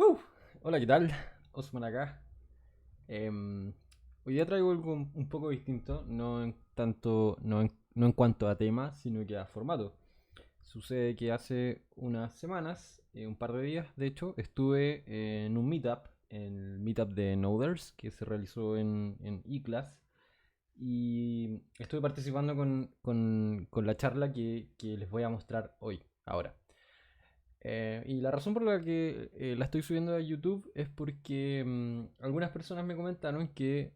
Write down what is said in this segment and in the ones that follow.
Uh, Hola, ¿qué tal? Osman acá. Em, Hoy día traigo algo un poco distinto, no en cuanto a tema, sino que a formato. Sucede que hace unas semanas, un par de días, de hecho, estuve en un meetup, en el meetup de Noders, que se realizó en eClass, y estuve participando con la charla que les voy a mostrar hoy, ahora. Y la razón por la que la estoy subiendo a YouTube es porque algunas personas me comentaron que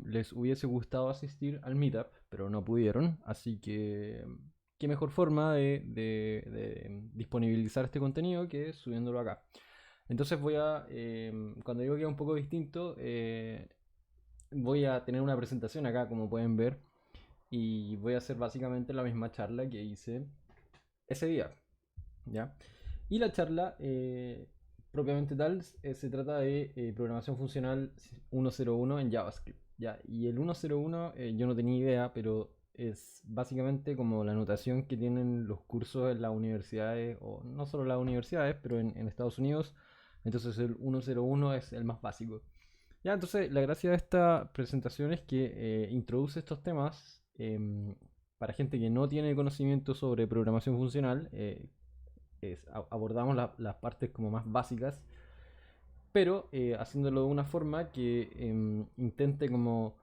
les hubiese gustado asistir al meetup, pero no pudieron. Así que, qué mejor forma de disponibilizar este contenido que subiéndolo acá. Entonces cuando digo que es un poco distinto, voy a tener una presentación acá, como pueden ver, y voy a hacer básicamente la misma charla que hice ese día. ¿Ya? Y la charla, propiamente tal, se trata de programación funcional 101 en JavaScript. ¿Ya? Y el 101 yo no tenía idea, pero es básicamente como la notación que tienen los cursos en las universidades, o no solo las universidades, pero en Estados Unidos. Entonces el 101 es el más básico. Ya, entonces la gracia de esta presentación es que introduce estos temas para gente que no tiene conocimiento sobre programación funcional. Abordamos las partes como más básicas, pero haciéndolo de una forma que intente como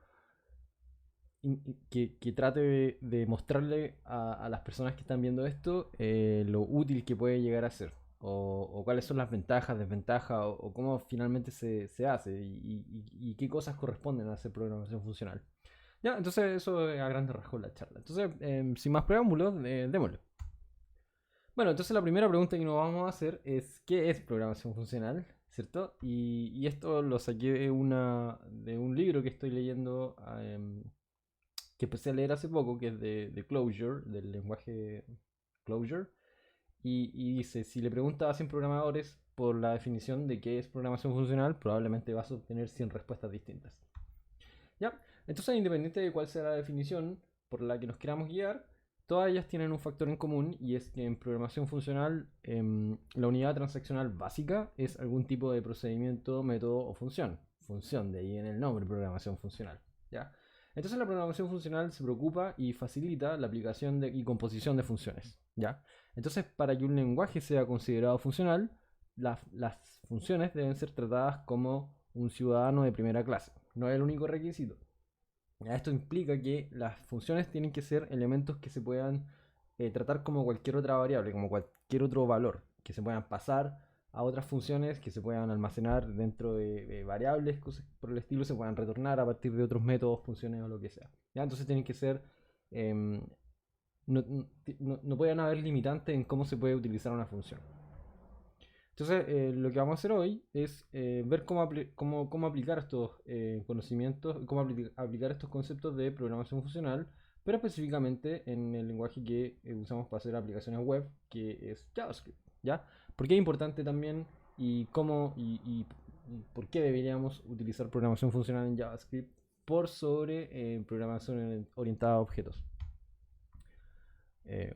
que trate de mostrarle a las personas que están viendo esto lo útil que puede llegar a ser. O cuáles son las ventajas, desventajas, o cómo finalmente se hace y qué cosas corresponden a hacer programación funcional. Ya, entonces eso es a grandes rasgos la charla. Entonces, sin más preámbulos, démosle. Bueno, entonces la primera pregunta que nos vamos a hacer es ¿qué es programación funcional? ¿Cierto? Y esto lo saqué de un libro que estoy leyendo, que empecé a leer hace poco, que es de Clojure, del lenguaje Clojure. Y dice, si le preguntas a 100 programadores por la definición de qué es programación funcional, probablemente vas a obtener 100 respuestas distintas. ¿Ya? Entonces, independiente de cuál sea la definición por la que nos queramos guiar, todas ellas tienen un factor en común y es que en programación funcional la unidad transaccional básica es algún tipo de procedimiento, método o función. Función, de ahí en el nombre, programación funcional. ¿Ya? Entonces la programación funcional se preocupa y facilita la aplicación y composición de funciones. ¿Ya? Entonces, para que un lenguaje sea considerado funcional, las funciones deben ser tratadas como un ciudadano de primera clase. No es el único requisito. Esto implica que las funciones tienen que ser elementos que se puedan tratar como cualquier otra variable, como cualquier otro valor, que se puedan pasar a otras funciones, que se puedan almacenar dentro de variables, cosas por el estilo, se puedan retornar a partir de otros métodos, funciones o lo que sea. ¿Ya? Entonces tienen que ser... em, no pueden haber limitantes en cómo se puede utilizar una función. Entonces, lo que vamos a hacer hoy es ver cómo aplicar estos conocimientos, cómo aplicar estos conceptos de programación funcional, pero específicamente en el lenguaje que usamos para hacer aplicaciones web, que es JavaScript, ¿ya? ¿Por qué es importante también y cómo y por qué deberíamos utilizar programación funcional en JavaScript por sobre programación orientada a objetos? ¿Qué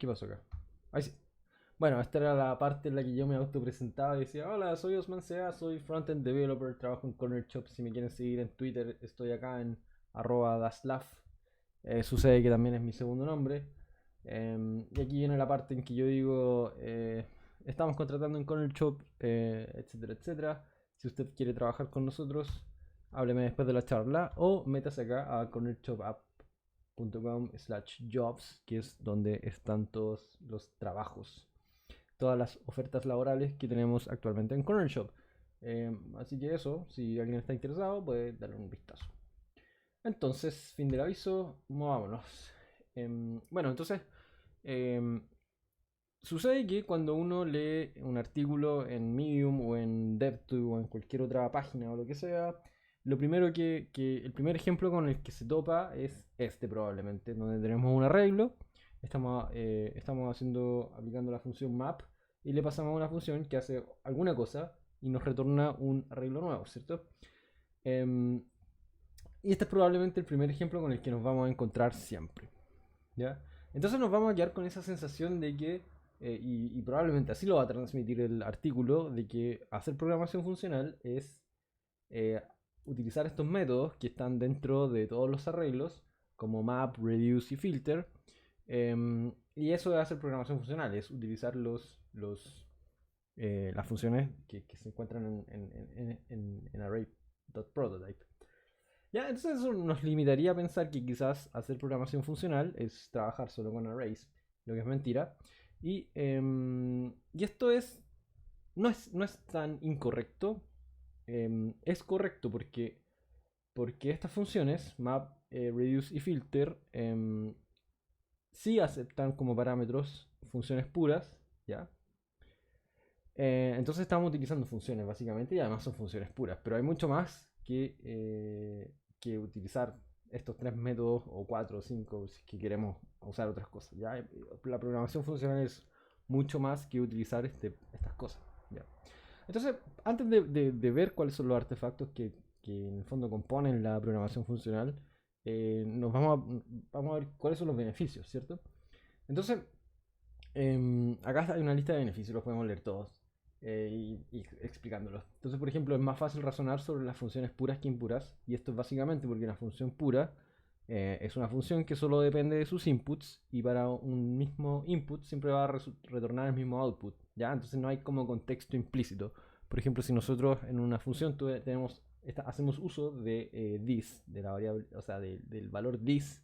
pasó acá? Ahí sí. Bueno, esta era la parte en la que yo me autopresentaba y decía, hola, soy Osman Sea, soy frontend developer, trabajo en Corner Shop, si me quieren seguir en Twitter estoy acá en @daslaf. Sucede que también es mi segundo nombre. Y aquí viene la parte en que yo digo, estamos contratando en Corner Shop, etcétera, etcétera. Si usted quiere trabajar con nosotros, hábleme después de la charla o métase acá a cornershopapp.com/jobs, que es donde están todos los trabajos, todas las ofertas laborales que tenemos actualmente en Corner Shop. Así que eso, si alguien está interesado, puede darle un vistazo. Entonces, fin del aviso, movámonos. Bueno, entonces, em, sucede que cuando uno lee un artículo en Medium o en DevTube o en cualquier otra página o lo que sea, lo primero el primer ejemplo con el que se topa es este probablemente, donde tenemos un arreglo, estamos aplicando la función map y le pasamos a una función que hace alguna cosa y nos retorna un arreglo nuevo, ¿cierto? Em, y este es probablemente el primer ejemplo con el que nos vamos a encontrar siempre, ¿ya? Entonces nos vamos a quedar con esa sensación de que y probablemente así lo va a transmitir el artículo, de que hacer programación funcional es eh, utilizar estos métodos que están dentro de todos los arreglos, como map, reduce y filter. Y eso de hacer programación funcional, es utilizar las funciones que se encuentran en array.prototype. Ya, entonces eso nos limitaría a pensar que quizás hacer programación funcional es trabajar solo con arrays, lo que es mentira. Y esto no es tan incorrecto. Es correcto porque estas funciones, map, reduce y filter, sí aceptan como parámetros funciones puras, ¿ya? Entonces estamos utilizando funciones básicamente y además son funciones puras, pero hay mucho más que utilizar estos tres métodos o cuatro o cinco si es que queremos usar otras cosas. ¿Ya? La programación funcional es mucho más que utilizar estas cosas. ¿Ya? Entonces, antes de ver cuáles son los artefactos que en el fondo componen la programación funcional, vamos a ver cuáles son los beneficios, ¿cierto? Entonces, acá hay una lista de beneficios, los podemos leer todos y explicándolos. Entonces, por ejemplo, es más fácil razonar sobre las funciones puras que impuras, y esto es básicamente porque una función pura es una función que solo depende de sus inputs, y para un mismo input siempre va a retornar el mismo output, ¿ya? Entonces no hay como contexto implícito. Por ejemplo, si nosotros en una función hacemos uso de this, de la variable, o sea, del valor this,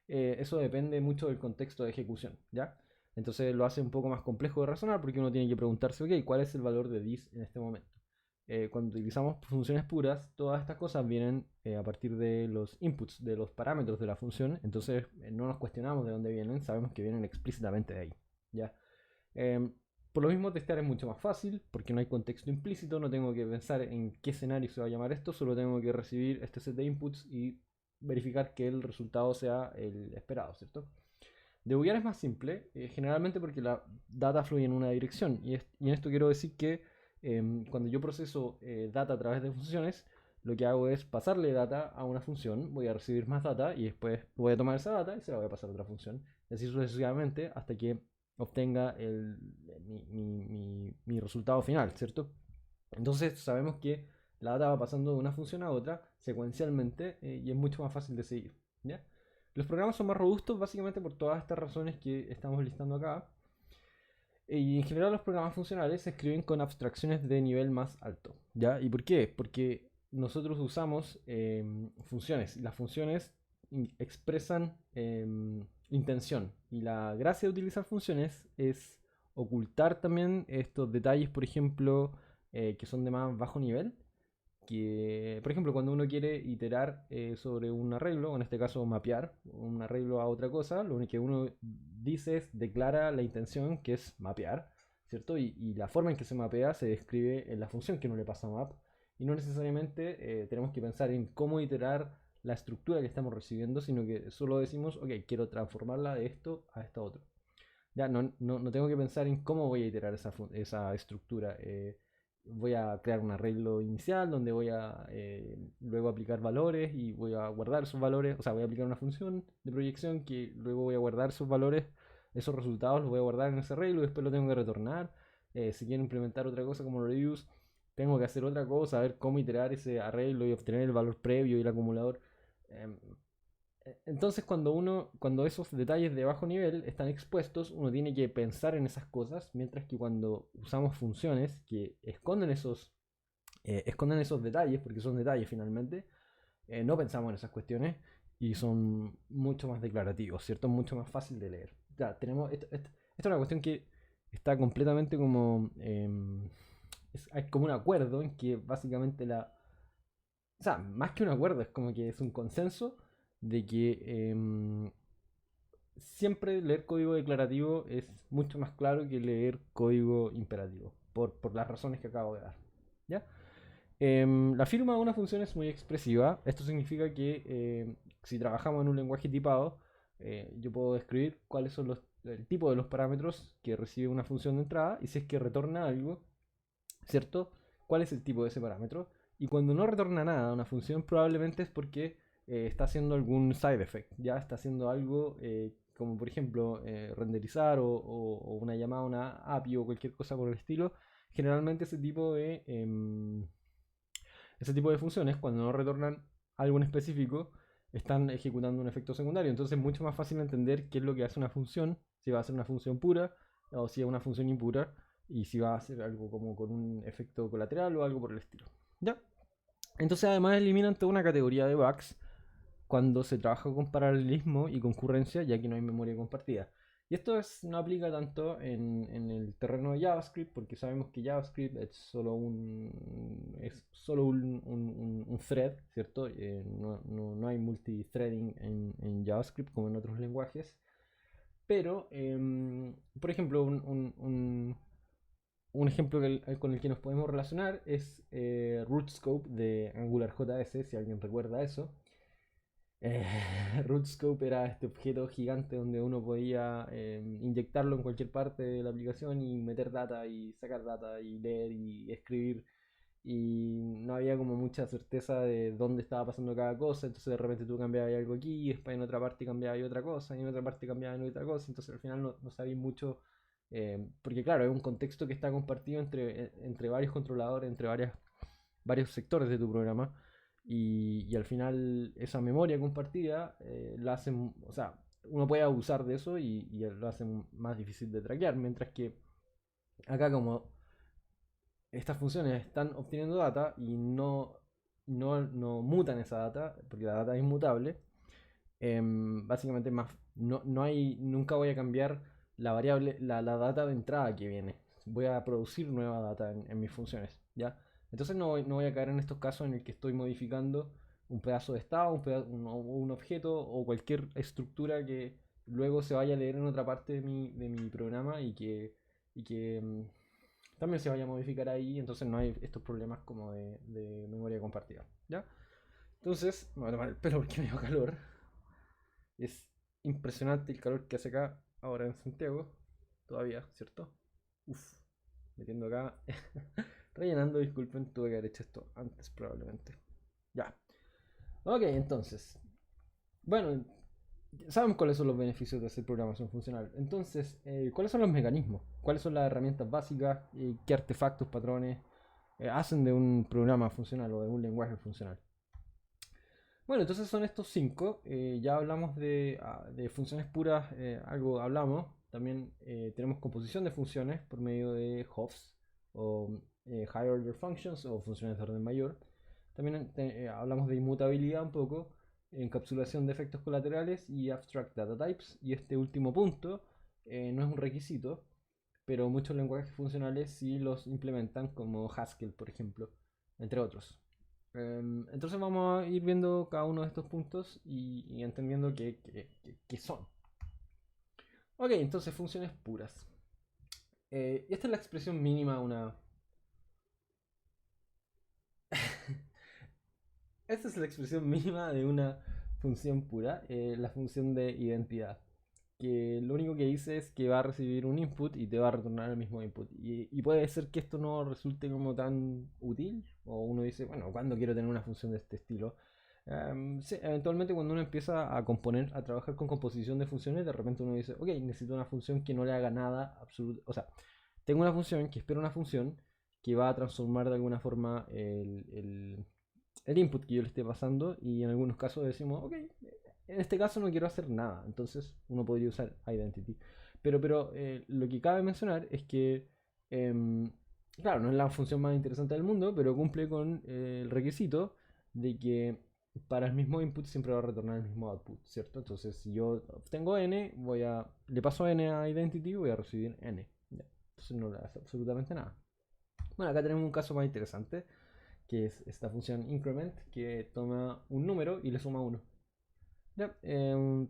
eso depende mucho del contexto de ejecución, ¿ya? Entonces lo hace un poco más complejo de razonar porque uno tiene que preguntarse, ok, ¿cuál es el valor de this en este momento? Cuando utilizamos funciones puras, todas estas cosas vienen a partir de los inputs, de los parámetros de la función, entonces no nos cuestionamos de dónde vienen, sabemos que vienen explícitamente de ahí, ¿ya? Por lo mismo, testear es mucho más fácil porque no hay contexto implícito, no tengo que pensar en qué escenario se va a llamar esto, solo tengo que recibir este set de inputs y verificar que el resultado sea el esperado, ¿cierto? Debuguear es más simple, generalmente porque la data fluye en una dirección. Y en esto quiero decir que cuando yo proceso data a través de funciones, lo que hago es pasarle data a una función, voy a recibir más data y después voy a tomar esa data y se la voy a pasar a otra función. Y así sucesivamente hasta que obtenga mi resultado final, ¿cierto? Entonces sabemos que la data va pasando de una función a otra secuencialmente y es mucho más fácil de seguir, ¿ya? Los programas son más robustos básicamente por todas estas razones que estamos listando acá. Y en general los programas funcionales se escriben con abstracciones de nivel más alto, ¿ya? ¿Y por qué? Porque nosotros usamos funciones y las funciones expresan intención. Y la gracia de utilizar funciones es ocultar también estos detalles, por ejemplo, que son de más bajo nivel, que, por ejemplo, cuando uno quiere iterar sobre un arreglo, en este caso mapear un arreglo a otra cosa, lo único que uno dice es declara la intención que es mapear, ¿cierto? Y la forma en que se mapea se describe en la función que uno le pasa a map, y no necesariamente tenemos que pensar en cómo iterar la estructura que estamos recibiendo, sino que solo decimos, ok, quiero transformarla de esto a esto otro. Ya no tengo que pensar en cómo voy a iterar esa estructura. Voy a crear un arreglo inicial donde voy a luego aplicar valores y voy a guardar esos valores, o sea, voy a aplicar una función de proyección que luego voy a guardar esos valores, esos resultados los voy a guardar en ese arreglo y después lo tengo que retornar. Si quiero implementar otra cosa como reduce, tengo que hacer otra cosa, ver cómo iterar ese arreglo y obtener el valor previo y el acumulador. Em, entonces, cuando esos detalles de bajo nivel están expuestos, uno tiene que pensar en esas cosas, mientras que cuando usamos funciones que esconden esos detalles, porque son detalles finalmente, no pensamos en esas cuestiones y son mucho más declarativos, ¿cierto? Mucho más fácil de leer. Ya, esta es una cuestión que está completamente como... hay como un acuerdo en que básicamente o sea, más que un acuerdo, es como que es un consenso de que siempre leer código declarativo es mucho más claro que leer código imperativo, por las razones que acabo de dar. ¿Ya? La firma de una función es muy expresiva. Esto significa que si trabajamos en un lenguaje tipado, yo puedo describir cuáles son el tipo de los parámetros que recibe una función de entrada y si es que retorna algo, ¿cierto? ¿Cuál es el tipo de ese parámetro? Y cuando no retorna nada una función, probablemente es porque está haciendo algún side effect, ya está haciendo algo como por ejemplo renderizar o una llamada a una API o cualquier cosa por el estilo, generalmente ese tipo de funciones, cuando no retornan algo en específico, están ejecutando un efecto secundario. Entonces es mucho más fácil entender qué es lo que hace una función, si va a ser una función pura o si es una función impura, y si va a ser algo como con un efecto colateral o algo por el estilo. ¿Ya? Entonces además eliminan toda una categoría de bugs cuando se trabaja con paralelismo y concurrencia, ya que no hay memoria compartida. Y esto no aplica tanto en el terreno de JavaScript, porque sabemos que JavaScript es solo un thread, ¿cierto? No hay multithreading en JavaScript como en otros lenguajes. Pero, por ejemplo, un ejemplo con el que nos podemos relacionar es Rootscope de AngularJS, si alguien recuerda eso. Rootscope era este objeto gigante donde uno podía inyectarlo en cualquier parte de la aplicación y meter data y sacar data y leer y escribir, y no había como mucha certeza de dónde estaba pasando cada cosa. Entonces de repente tú cambiabas algo aquí y después en otra parte cambiabas otra cosa y en otra parte cambiabas otra cosa, entonces al final no sabías mucho, porque claro, es un contexto que está compartido entre varios controladores, entre varios sectores de tu programa, y al final esa memoria compartida la hacen, o sea, uno puede abusar de eso y lo hacen más difícil de traquear, mientras que acá como estas funciones están obteniendo data y no mutan esa data, porque la data es inmutable, básicamente nunca voy a cambiar la variable, la data de entrada que viene. Voy a producir nueva data en mis funciones, ¿ya? Entonces no voy a caer en estos casos en el que estoy modificando un pedazo de estado, un objeto o cualquier estructura que luego se vaya a leer en otra parte de mi programa y que también se vaya a modificar ahí. Entonces no hay estos problemas como de memoria compartida, ¿ya? Entonces, me voy a tomar el pelo porque me dio calor. Es impresionante el calor que hace acá ahora en Santiago. Todavía, ¿cierto? Uf, metiendo acá. Rellenando, disculpen, tuve que haber hecho esto antes probablemente. Ya. Ok, entonces. Bueno, sabemos cuáles son los beneficios de hacer programación funcional. Entonces, ¿cuáles son los mecanismos? ¿Cuáles son las herramientas básicas? ¿Qué artefactos, patrones hacen de un programa funcional o de un lenguaje funcional? Bueno, entonces son estos cinco. Ya hablamos de funciones puras, algo hablamos. También tenemos composición de funciones por medio de HOFs o High Order Functions o funciones de orden mayor. También hablamos de inmutabilidad un poco, encapsulación de efectos colaterales y Abstract Data Types. Y este último punto no es un requisito, pero muchos lenguajes funcionales sí los implementan, como Haskell, por ejemplo, entre otros. Entonces vamos a ir viendo cada uno de estos puntos y entendiendo qué son. Ok, entonces funciones puras. Esta es la expresión mínima de una... Esta es la expresión mínima de una función pura, la función de identidad. Que lo único que dice es que va a recibir un input y te va a retornar el mismo input. Y puede ser que esto no resulte como tan útil, o uno dice, bueno, ¿cuándo quiero tener una función de este estilo? Sí, eventualmente cuando uno empieza a componer, a trabajar con composición de funciones, de repente uno dice, ok, necesito una función que no le haga nada absoluto. O sea, tengo una función que espera una función que va a transformar de alguna forma el input que yo le esté pasando, y en algunos casos decimos, ok, en este caso no quiero hacer nada, entonces uno podría usar identity. Pero lo que cabe mencionar es que, claro, no es la función más interesante del mundo, pero cumple con el requisito de que para el mismo input siempre va a retornar el mismo output, ¿cierto? Entonces, si yo obtengo n, le paso n a identity, voy a recibir n. ¿Ya? Entonces no le hace absolutamente nada. Bueno, acá tenemos un caso más interesante, que es esta función increment, que toma un número y le suma 1. Ya,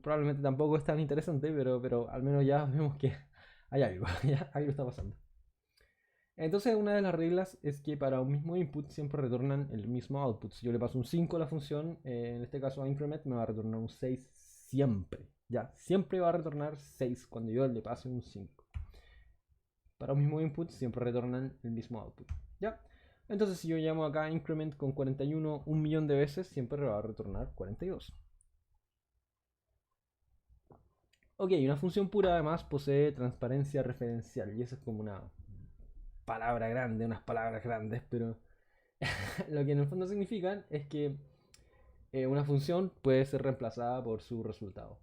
probablemente tampoco es tan interesante, pero al menos ya vemos que hay algo, ya algo está pasando. Entonces una de las reglas es que para un mismo input siempre retornan el mismo output. Si yo le paso un 5 a la función, en este caso a increment, me va a retornar un 6 siempre. Ya, siempre va a retornar 6 cuando yo le pase un 5. Para un mismo input siempre retornan el mismo output. ¿Ya? Entonces si yo llamo acá increment con 41 un millón de veces, siempre va a retornar 42. Ok, una función pura además posee transparencia referencial, y eso es como una palabra grande, unas palabras grandes, pero lo que en el fondo significan es que una función puede ser reemplazada por su resultado.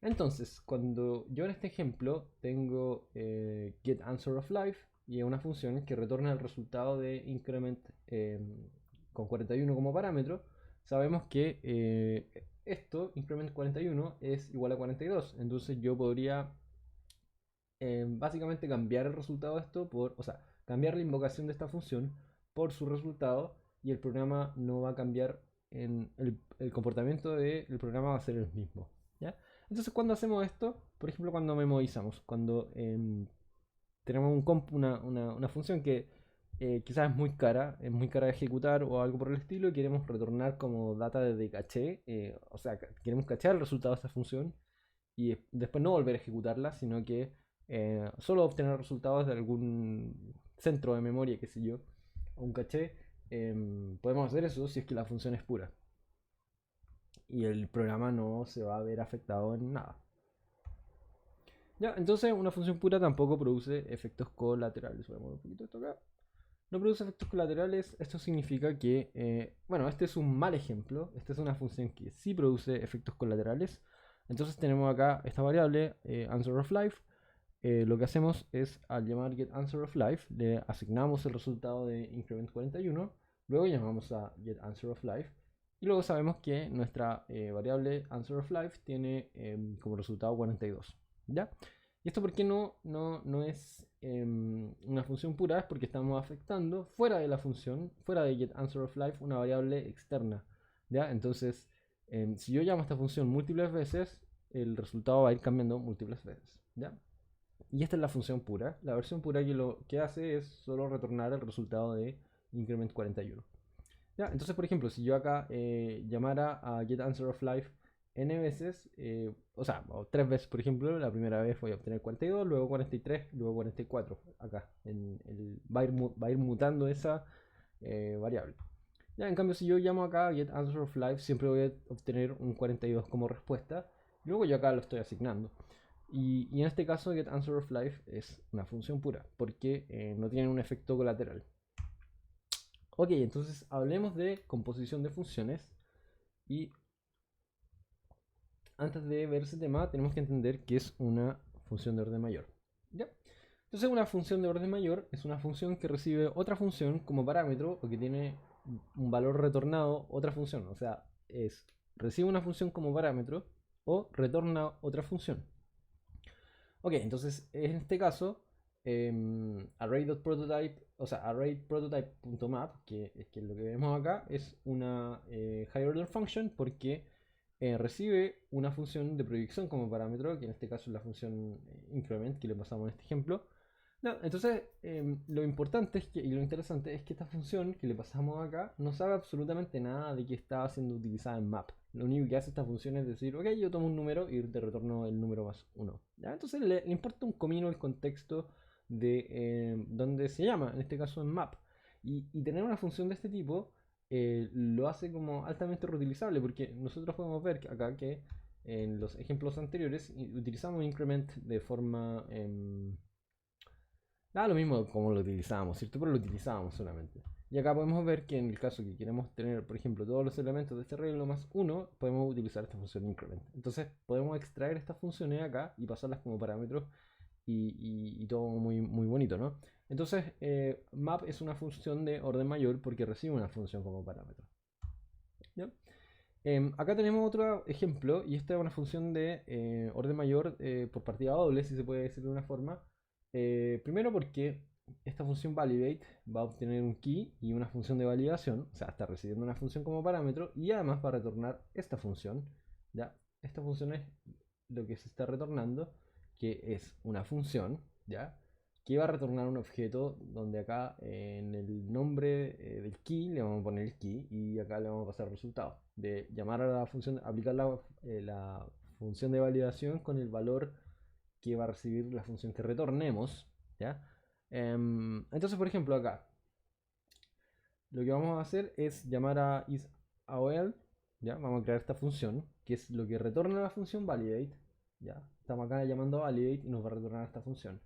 Entonces, cuando yo en este ejemplo tengo getAnswerOfLife y es una función que retorna el resultado de increment con 41 como parámetro, sabemos que esto, increment 41, es igual a 42. Entonces yo podría básicamente cambiar el resultado de esto por, o sea, cambiar la invocación de esta función por su resultado y el programa no va a cambiar en el comportamiento del programa va a ser el mismo. ¿Ya? Entonces cuando hacemos esto, por ejemplo cuando memorizamos, cuando tenemos una función que quizás es muy cara de ejecutar o algo por el estilo y queremos retornar como data de caché, o sea, queremos cachar el resultado de esta función y después no volver a ejecutarla, sino que solo obtener resultados de algún centro de memoria, qué sé yo, o un caché. Podemos hacer eso si es que la función es pura y el programa no se va a ver afectado en nada. Ya, entonces una función pura tampoco produce efectos colaterales. Voy a mover un poquito esto acá. No produce efectos colaterales. Esto significa que, bueno, este es un mal ejemplo. Esta es una función que sí produce efectos colaterales. Entonces tenemos acá esta variable, answerOfLife. Lo que hacemos es, al llamar getAnswerOfLife, le asignamos el resultado de increment 41. Luego llamamos a getAnswerOfLife. Y luego sabemos que nuestra variable answerOfLife tiene como resultado 42. ¿Ya? ¿Y esto por qué no es una función pura? Es porque estamos afectando fuera de la función, fuera de getAnswerOfLife, una variable externa. ¿Ya? Entonces, si yo llamo a esta función múltiples veces, el resultado va a ir cambiando múltiples veces. ¿Ya? Y esta es la función pura. La versión pura que lo que hace es solo retornar el resultado de increment 41. ¿Ya? Entonces, por ejemplo, si yo acá llamara a getAnswerOfLife n veces, o sea, o 3 veces, por ejemplo, la primera vez voy a obtener 42, luego 43, luego 44. Acá va a ir mutando esa variable. Ya, en cambio, si yo llamo acá getAnswerOfLife, siempre voy a obtener un 42 como respuesta. Luego yo acá lo estoy asignando. Y en este caso, getAnswerOfLife es una función pura, porque no tiene un efecto colateral. Ok, entonces hablemos de composición de funciones. Y antes de ver ese tema, tenemos que entender que es una función de orden mayor. ¿Ya? Entonces, una función de orden mayor es una función que recibe otra función como parámetro o que tiene un valor retornado otra función. O sea, recibe una función como parámetro o retorna otra función. Ok, entonces en este caso, array.prototype, o sea, arrayPrototype.map, que es lo que vemos acá, es una higher order function porque recibe una función de proyección como parámetro, que en este caso es la función increment que le pasamos en este ejemplo. No, entonces, lo importante es que, y lo interesante es que esta función que le pasamos acá no sabe absolutamente nada de que está siendo utilizada en map. Lo único que hace esta función es decir, ok, yo tomo un número y te retorno el número más 1. Entonces le importa un comino el contexto de donde se llama, en este caso en map. Y tener una función de este tipo lo hace como altamente reutilizable, porque nosotros podemos ver acá que en los ejemplos anteriores utilizamos increment de forma... da lo mismo como lo utilizábamos, ¿cierto? Pero lo utilizábamos solamente. Y acá podemos ver que en el caso que queremos tener, por ejemplo, todos los elementos de este arreglo más 1, podemos utilizar esta función increment. Entonces podemos extraer estas funciones acá y pasarlas como parámetros y todo muy, muy bonito, ¿no? Entonces map es una función de orden mayor porque recibe una función como parámetro. ¿Ya? Acá tenemos otro ejemplo y esta es una función de orden mayor por partida doble, si se puede decir de una forma. Primero porque esta función validate va a obtener un key y una función de validación, o sea, está recibiendo una función como parámetro y además va a retornar esta función. ¿Ya? Esta función es lo que se está retornando, que es una función, ¿ya? Que va a retornar un objeto donde acá en el nombre del key le vamos a poner el key y acá le vamos a pasar el resultado de llamar a la función, aplicar la función de validación con el valor que va a recibir la función que retornemos, ¿ya? Entonces, por ejemplo, acá lo que vamos a hacer es llamar a isAOL, ¿ya? Vamos a crear esta función, que es lo que retorna la función validate, ¿ya? estamos acá llamando a validate y nos va a retornar esta función.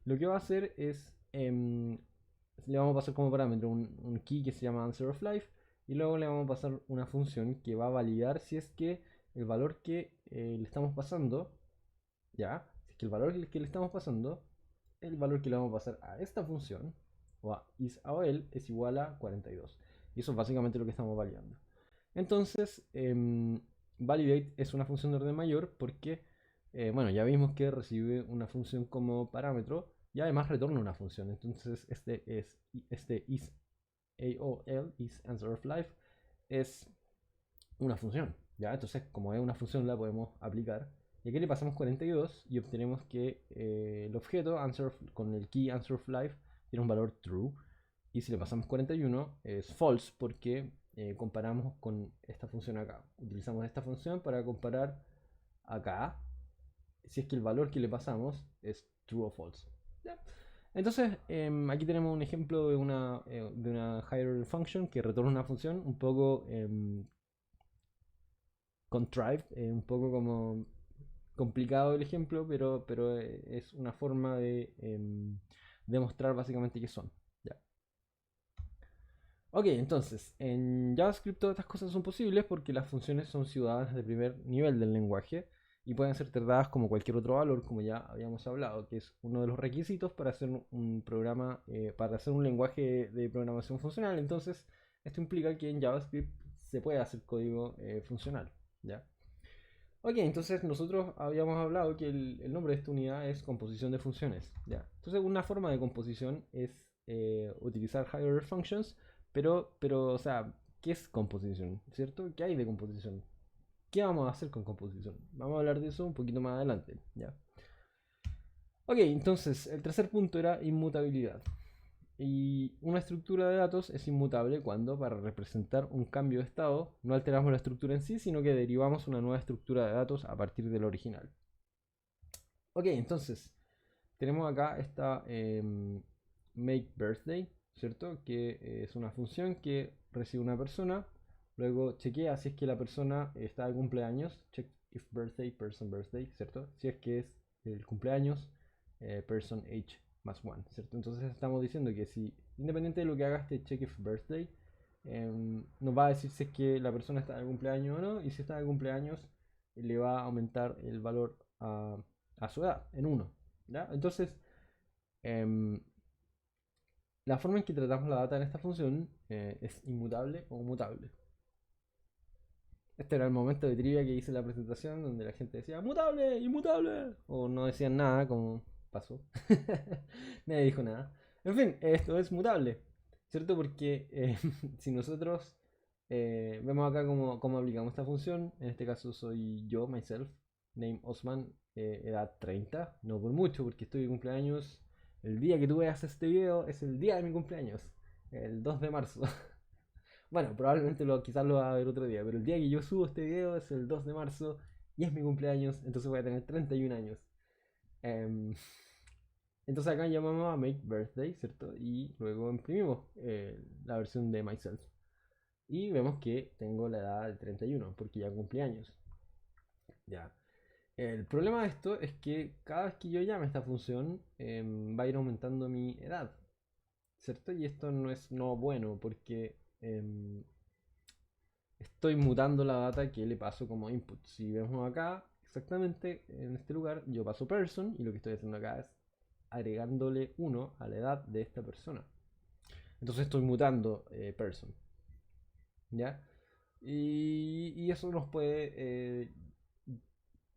Lo que va a hacer es, le vamos a pasar como parámetro un key que se llama answer of life y luego le vamos a pasar una función que va a validar si es que el valor que le estamos pasando, ya, si es que el valor que le estamos pasando, el valor que le vamos a pasar a esta función, o a isAOL, es igual a 42. Y eso es básicamente lo que estamos validando. Entonces, validate es una función de orden mayor porque, bueno, ya vimos que recibe una función como parámetro y además retorna una función. Entonces, este isAOL, is answer of life, es una función. ¿Ya? Entonces, como es una función, la podemos aplicar. Y aquí le pasamos 42 y obtenemos que el objeto con el key answer of life tiene un valor true. Y si le pasamos 41 es false porque comparamos con esta función acá. Utilizamos esta función para comparar acá si es que el valor que le pasamos es true o false. ¿Ya? Entonces, aquí tenemos un ejemplo de una higher function que retorna una función un poco contrived, un poco como complicado el ejemplo, pero es una forma de demostrar básicamente qué son. ¿Ya? Ok, entonces, en JavaScript todas estas cosas son posibles porque las funciones son ciudadanas de primer nivel del lenguaje y pueden ser tratadas como cualquier otro valor, como ya habíamos hablado, que es uno de los requisitos para hacer un programa, para hacer un lenguaje de programación funcional. Entonces, esto implica que en JavaScript se puede hacer código funcional, ¿ya? Ok, entonces nosotros habíamos hablado que el nombre de esta unidad es composición de funciones, ¿ya? Entonces una forma de composición es utilizar higher functions, o sea, ¿qué es composición? ¿Cierto? ¿Qué hay de composición? ¿Qué vamos a hacer con composición? Vamos a hablar de eso un poquito más adelante, ¿ya? Ok, entonces el tercer punto era inmutabilidad. Y una estructura de datos es inmutable cuando, para representar un cambio de estado, no alteramos la estructura en sí, sino que derivamos una nueva estructura de datos a partir del original. Ok, entonces, tenemos acá esta make birthday, ¿cierto? Que es una función que recibe una persona, luego chequea si es que la persona está de cumpleaños, check if birthday, person birthday, ¿cierto? Si es que es el cumpleaños, person age más one, ¿cierto? Entonces estamos diciendo que si, independiente de lo que haga este check if birthday, nos va a decir si es que la persona está de cumpleaños o no, y si está de cumpleaños, le va a aumentar el valor a su edad, en uno, ¿ya? Entonces, em, la forma en que tratamos la data en esta función es inmutable o mutable. Este era el momento de trivia que hice en la presentación donde la gente decía mutable, inmutable, o no decían nada, como pasó. Nadie dijo nada. En fin, esto es mutable, ¿cierto? Porque si nosotros vemos acá cómo aplicamos esta función, en este caso soy yo, myself, name Osman, edad 30, no por mucho, porque estoy de cumpleaños. El día que tú veas este video es el día de mi cumpleaños, el 2 de marzo. Bueno, probablemente quizás lo va a ver otro día, pero el día que yo subo este video es el 2 de marzo y es mi cumpleaños, entonces voy a tener 31 años. Em, entonces acá llamamos a make birthday, ¿cierto? Y luego imprimimos la versión de myself. Y vemos que tengo la edad de 31, porque ya cumplí años. Ya. El problema de esto es que cada vez que yo llame esta función, va a ir aumentando mi edad, ¿cierto? Y esto no es no bueno, porque estoy mutando la data que le paso como input. Si vemos acá, exactamente en este lugar, yo paso person y lo que estoy haciendo acá es agregándole 1 a la edad de esta persona. Entonces estoy mutando person. ¿Ya? Y eso nos puede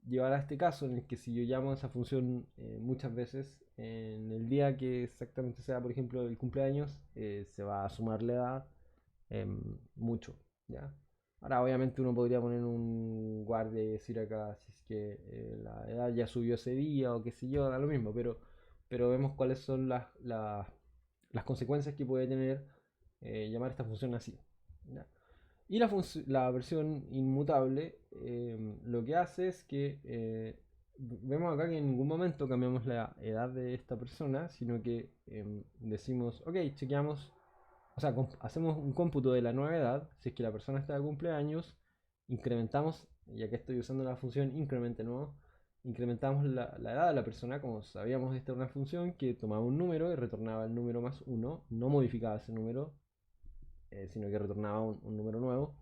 llevar a este caso en el que si yo llamo a esa función muchas veces, en el día que exactamente sea, por ejemplo, el cumpleaños, se va a sumar la edad mucho. ¿Ya? Ahora, obviamente, uno podría poner un guardia y decir acá si es que la edad ya subió ese día o qué sé yo, da lo mismo, pero vemos cuáles son las consecuencias que puede tener llamar esta función así. ¿Ya? Y la versión inmutable lo que hace es que vemos acá que en ningún momento cambiamos la edad de esta persona, sino que decimos, ok, chequeamos, o sea, hacemos un cómputo de la nueva edad, si es que la persona está de cumpleaños, incrementamos, ya que estoy usando la función increment de nuevo, incrementamos la edad de la persona. Como sabíamos, esta era una función que tomaba un número y retornaba el número más uno, no modificaba ese número, sino que retornaba un número nuevo.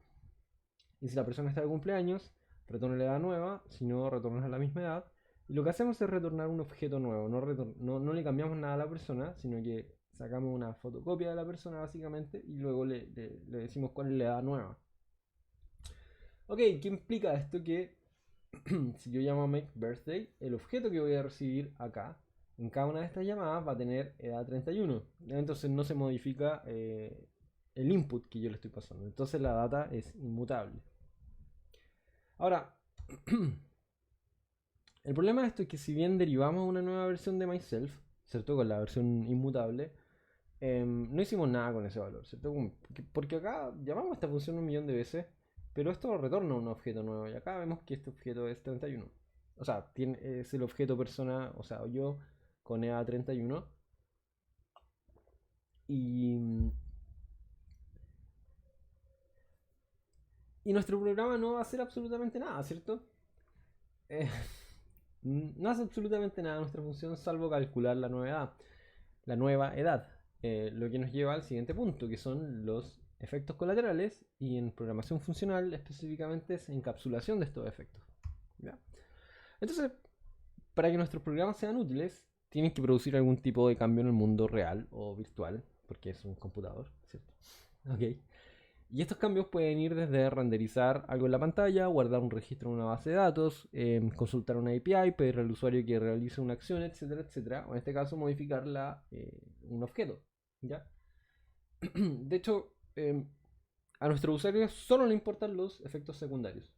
Y si la persona está de cumpleaños, retorna la edad nueva, si no, retorna la misma edad. Y lo que hacemos es retornar un objeto nuevo, no le cambiamos nada a la persona, sino que sacamos una fotocopia de la persona básicamente y luego le decimos cuál es la edad nueva. Ok, ¿qué implica esto? Que si yo llamo a make birthday, el objeto que voy a recibir acá, en cada una de estas llamadas, va a tener edad 31. Entonces no se modifica el input que yo le estoy pasando. Entonces la data es inmutable. Ahora, el problema de esto es que si bien derivamos una nueva versión de myself, ¿cierto? Con la versión inmutable, no hicimos nada con ese valor, ¿cierto? Porque acá llamamos a esta función un millón de veces, pero esto retorna un objeto nuevo. Y acá vemos que este objeto es 31. O sea, es el objeto persona, o sea, yo con EA 31. Y, y nuestro programa no va a hacer absolutamente nada, ¿cierto? Eh, no hace absolutamente nada nuestra función salvo calcular la nueva edad. Lo que nos lleva al siguiente punto, que son los efectos colaterales, y en programación funcional específicamente es encapsulación de estos efectos. ¿Ya? Entonces, para que nuestros programas sean útiles, tienen que producir algún tipo de cambio en el mundo real o virtual, porque es un computador, ¿cierto? Ok. Y estos cambios pueden ir desde renderizar algo en la pantalla, guardar un registro en una base de datos, consultar una API, pedir al usuario que realice una acción, etcétera, etcétera. O en este caso, modificar un objeto. ¿Ya? De hecho, a nuestro usuario solo le importan los efectos secundarios.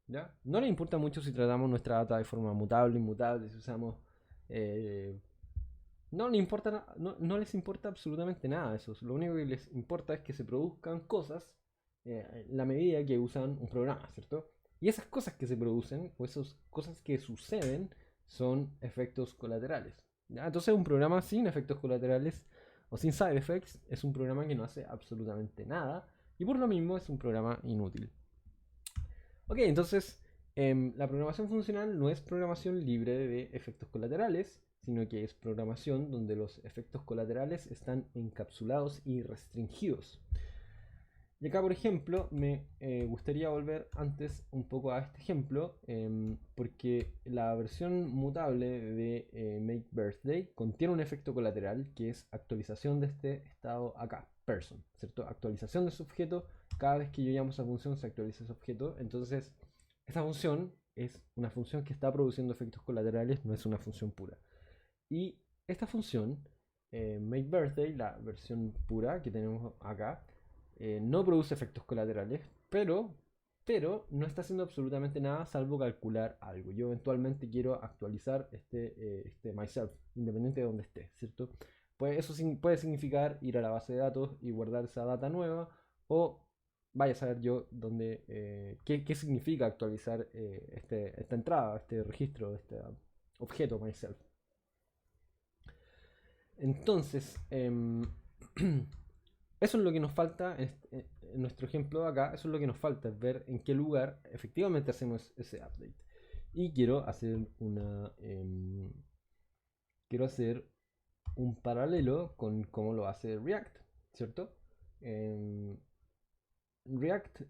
¿Ya? No le importa mucho si tratamos nuestra data de forma mutable, inmutable, si usamos... no, le importa, no les importa absolutamente nada eso. Lo único que les importa es que se produzcan cosas en la medida que usan un programa, ¿cierto? Y esas cosas que se producen, o esas cosas que suceden, son efectos colaterales. ¿Ya? Entonces un programa sin efectos colaterales o sin side effects es un programa que no hace absolutamente nada y por lo mismo es un programa inútil. Ok, entonces la programación funcional no es programación libre de efectos colaterales, sino que es programación donde los efectos colaterales están encapsulados y restringidos. Y acá, por ejemplo, me gustaría volver antes un poco a este ejemplo, porque la versión mutable de Make Birthday contiene un efecto colateral que es actualización de este estado acá, person, ¿cierto? Actualización de ese objeto. Cada vez que yo llamo esa función se actualiza ese objeto. Entonces, esta función es una función que está produciendo efectos colaterales, no es una función pura. Y esta función, Make Birthday, la versión pura que tenemos acá, no produce efectos colaterales, pero no está haciendo absolutamente nada salvo calcular algo. Yo eventualmente quiero actualizar este myself, independiente de donde esté, ¿cierto? Pues eso puede significar ir a la base de datos y guardar esa data nueva, o vaya a saber yo qué significa actualizar esta entrada, este registro, este objeto myself. Entonces, eso es lo que nos falta en nuestro ejemplo de acá. Eso es lo que nos falta, es ver en qué lugar efectivamente hacemos ese update. Y quiero hacer un paralelo con cómo lo hace React, ¿cierto? En React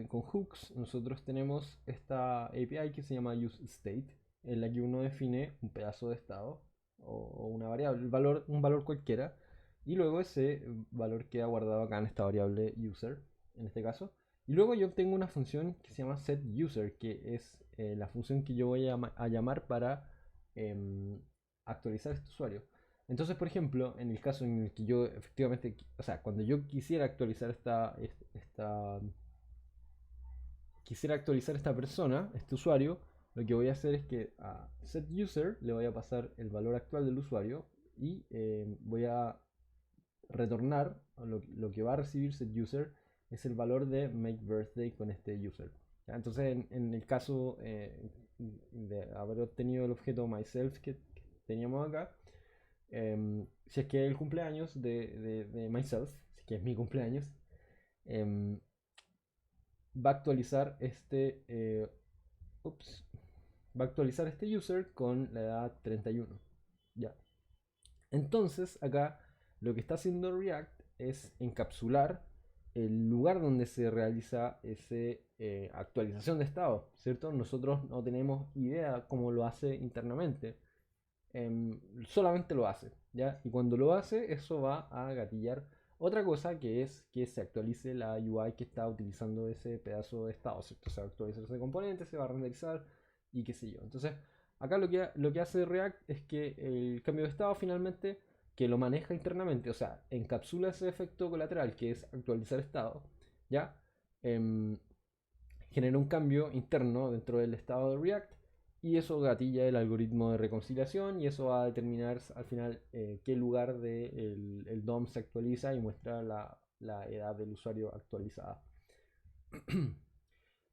con hooks nosotros tenemos esta API que se llama useState, en la que uno define un pedazo de estado o una variable, un valor cualquiera, y luego ese valor queda guardado acá en esta variable user, en este caso. Y luego yo obtengo una función que se llama setUser, que es la función que yo voy a llamar para em, actualizar este usuario. Entonces, por ejemplo, en el caso en el que yo efectivamente, o sea, cuando yo quisiera actualizar esta persona, este usuario, lo que voy a hacer es que a setUser le voy a pasar el valor actual del usuario y voy a retornar, lo que va a recibir setUser es el valor de makeBirthday con este user. ¿Ya? Entonces, en el caso de haber obtenido el objeto myself que teníamos acá, si es que es el cumpleaños de myself, si es que es mi cumpleaños, va a actualizar ups, va a actualizar este user con la edad 31. ¿Ya? Entonces, acá lo que está haciendo React es encapsular el lugar donde se realiza esa actualización de estado, ¿cierto? Nosotros no tenemos idea cómo lo hace internamente, solamente lo hace, ¿ya? Y cuando lo hace, eso va a gatillar otra cosa, que es que se actualice la UI que está utilizando ese pedazo de estado, ¿cierto? Se va a actualizar ese componente, se va a renderizar y qué sé yo. Entonces, acá lo que hace React es que el cambio de estado finalmente, que lo maneja internamente, o sea, encapsula ese efecto colateral que es actualizar estado, ¿ya? Em, Genera un cambio interno dentro del estado de React y eso gatilla el algoritmo de reconciliación y eso va a determinar al final qué lugar del el DOM se actualiza y muestra la edad del usuario actualizada.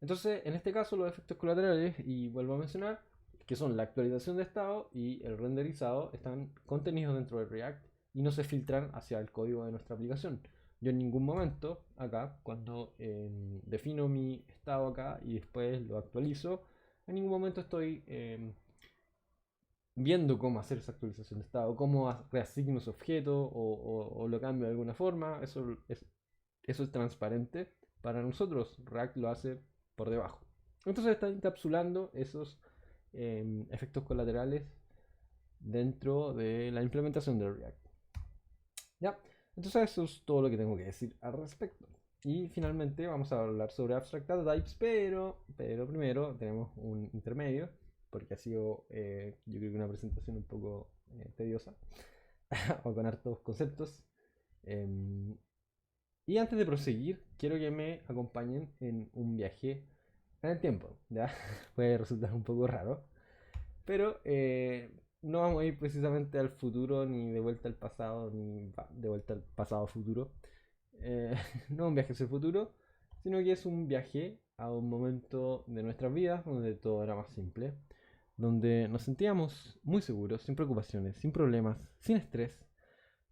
Entonces, en este caso, los efectos colaterales, y vuelvo a mencionar, que son la actualización de estado y el renderizado, están contenidos dentro de React y no se filtran hacia el código de nuestra aplicación. Yo en ningún momento, acá, cuando defino mi estado acá y después lo actualizo, en ningún momento estoy viendo cómo hacer esa actualización de estado, cómo reasigno ese objeto o lo cambio de alguna forma. Eso es transparente para nosotros. React lo hace por debajo. Entonces está encapsulando esos efectos colaterales dentro de la implementación de React. ¿Ya? Entonces eso es todo lo que tengo que decir al respecto. Y finalmente vamos a hablar sobre Abstract Data Types, pero primero tenemos un intermedio, porque ha sido yo creo que una presentación un poco tediosa, o con hartos conceptos. Em, y antes de proseguir, quiero que me acompañen en un viaje en el tiempo. ¿Ya? Puede resultar un poco raro, pero no vamos a ir precisamente al futuro, ni de vuelta al pasado, ni de vuelta al pasado futuro. No es un viaje hacia el futuro, sino que es un viaje a un momento de nuestras vidas donde todo era más simple, donde nos sentíamos muy seguros, sin preocupaciones, sin problemas, sin estrés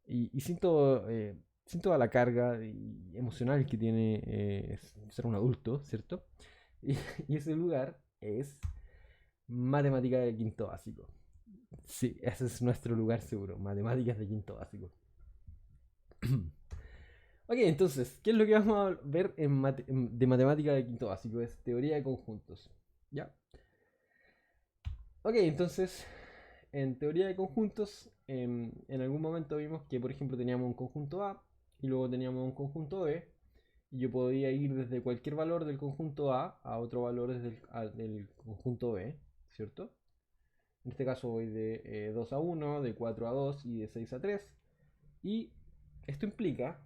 y sin toda la carga emocional que tiene ser un adulto, ¿cierto? Y, y ese lugar es matemática de quinto básico. Sí, ese es nuestro lugar seguro, matemáticas de quinto básico. Ok, entonces, ¿qué es lo que vamos a ver de matemática de quinto básico? Es teoría de conjuntos. ¿Ya? Ok, entonces, en teoría de conjuntos, en algún momento vimos que, por ejemplo, teníamos un conjunto A y luego teníamos un conjunto B. Y yo podía ir desde cualquier valor del conjunto A otro valor desde del conjunto B, ¿cierto? En este caso voy de 2 a 1, de 4 a 2 y de 6 a 3. Y esto implica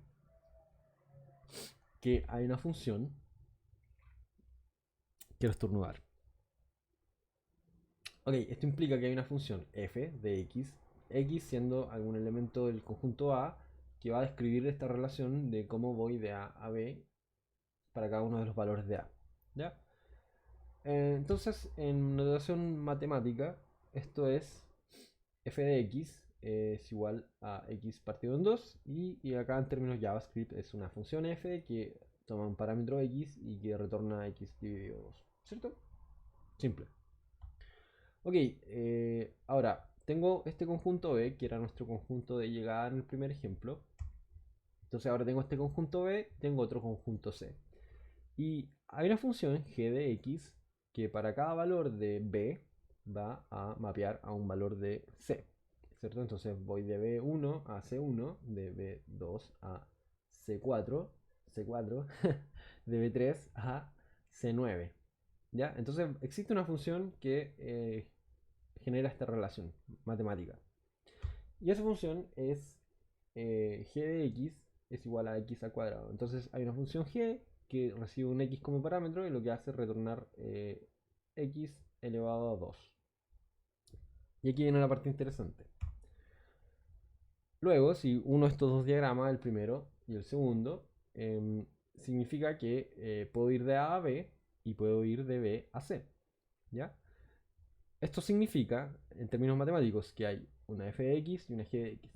que hay una función. Quiero estornudar. Ok, esto implica que hay una función f de x siendo algún elemento del conjunto A, que va a describir esta relación de cómo voy de A a B para cada uno de los valores de A. ¿Ya? Entonces, en notación matemática, esto es f de x es igual a x partido en 2 y acá en términos JavaScript es una función f que toma un parámetro x y que retorna x dividido 2, ¿cierto? Simple. Ok, ahora tengo este conjunto B, que era nuestro conjunto de llegada en el primer ejemplo. Entonces ahora tengo este conjunto B, tengo otro conjunto C. Y hay una función g de x que para cada valor de B va a mapear a un valor de C. ¿Cierto? Entonces voy de B1 a C1, de B2 a C4, C4, de B3 a C9. ¿Ya? Entonces existe una función que genera esta relación matemática. Y esa función es g de x es igual a x al cuadrado. Entonces hay una función g que recibe un x como parámetro y lo que hace es retornar x elevado a 2. Y aquí viene la parte interesante. Luego, si uno de estos dos diagramas, el primero y el segundo, significa que puedo ir de A a B y puedo ir de B a C. ¿Ya? Esto significa, en términos matemáticos, que hay una f de x y una g de x.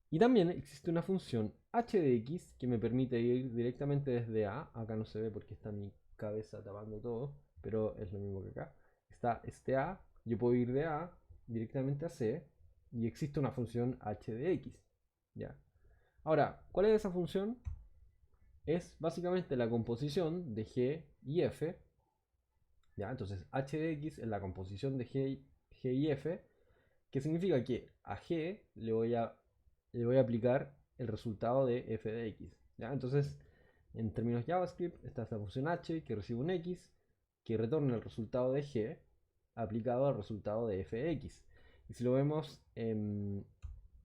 Y también existe una función h de x que me permite ir directamente desde A. Acá no se ve porque está mi cabeza tapando todo, pero es lo mismo que acá. está este A, yo puedo ir de A directamente a C y existe una función h de x. ¿Ya? Ahora, ¿cuál es esa función? Es básicamente la composición de G y F. ¿Ya? Entonces h de x es la composición de G y F, que significa que a G le voy a aplicar el resultado de f de x. ¿Ya? Entonces, en términos JavaScript, esta es la función h que recibe un x que retorna el resultado de G aplicado al resultado de f de x. Y si lo vemos,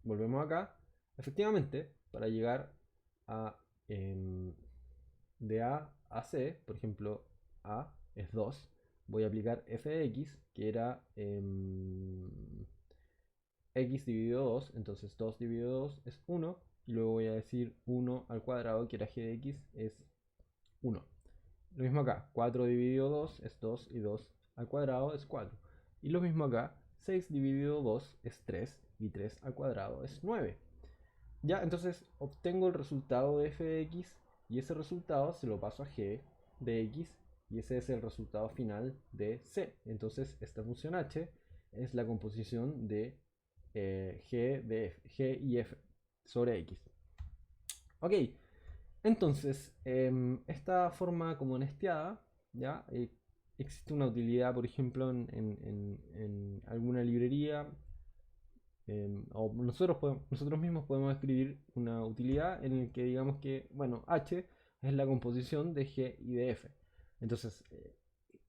volvemos acá, efectivamente, para llegar a de A a C, por ejemplo, A es 2, voy a aplicar f de x, que era x dividido 2, entonces 2 dividido 2 es 1, y luego voy a decir 1 al cuadrado, que era g de x, es 1. Lo mismo acá, 4 dividido 2 es 2, y 2 al cuadrado es 4. Y lo mismo acá, 6 dividido 2 es 3, y 3 al cuadrado es 9. Ya, entonces obtengo el resultado de f de x, y ese resultado se lo paso a g de x, y ese es el resultado final de c. Entonces esta función h es la composición de G y f sobre x. Ok, entonces esta forma como nesteada, ¿ya? Existe una utilidad, por ejemplo, en alguna librería, o nosotros mismos podemos escribir una utilidad en el que digamos que, bueno, h es la composición de g y de f. Entonces,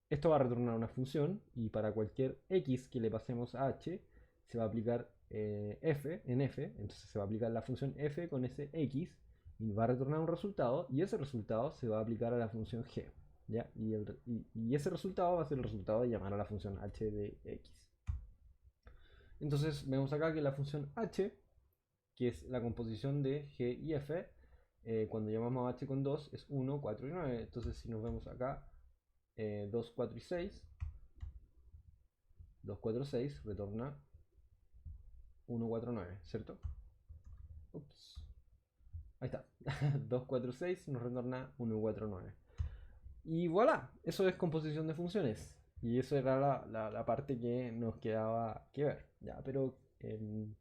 esto va a retornar una función, y para cualquier x que le pasemos a h, se va a aplicar f en f, entonces se va a aplicar la función f con ese x, y va a retornar un resultado, y ese resultado se va a aplicar a la función g. ¿Ya? Y ese resultado va a ser el resultado de llamar a la función h de x. Entonces vemos acá que la función h, que es la composición de g y f, cuando llamamos a h con 2 es 1, 4 y 9. Entonces si nos vemos acá, 2, 4 y 6, 2, 4, 6 retorna 1, 4, 9, ¿cierto? Ups. Ahí está. 2, 4, 6 nos retorna 1, 4, 9. Y voilà, eso es composición de funciones. Y eso era la parte que nos quedaba que ver. Ya, pero en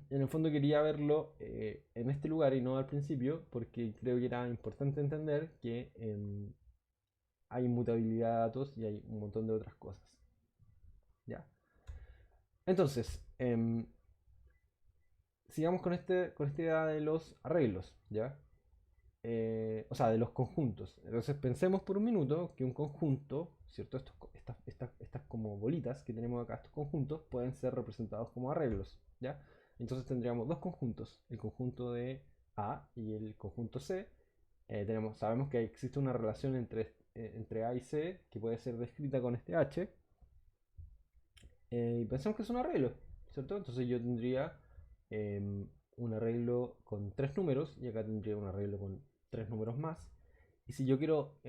el fondo quería verlo en este lugar y no al principio, porque creo que era importante entender que hay inmutabilidad de datos y hay un montón de otras cosas. ¿Ya? Entonces, sigamos con esta idea de los arreglos, ¿ya? O sea, de los conjuntos. Entonces pensemos por un minuto que un conjunto, ¿cierto? Estas como bolitas que tenemos acá, estos conjuntos, pueden ser representados como arreglos, ¿ya? Entonces tendríamos dos conjuntos, el conjunto de A y el conjunto C. Sabemos que existe una relación entre A y C que puede ser descrita con este H. Y pensamos que es un arreglo, ¿cierto? Entonces yo tendría un arreglo con tres números, y acá tendría un arreglo con tres números más. Y si yo quiero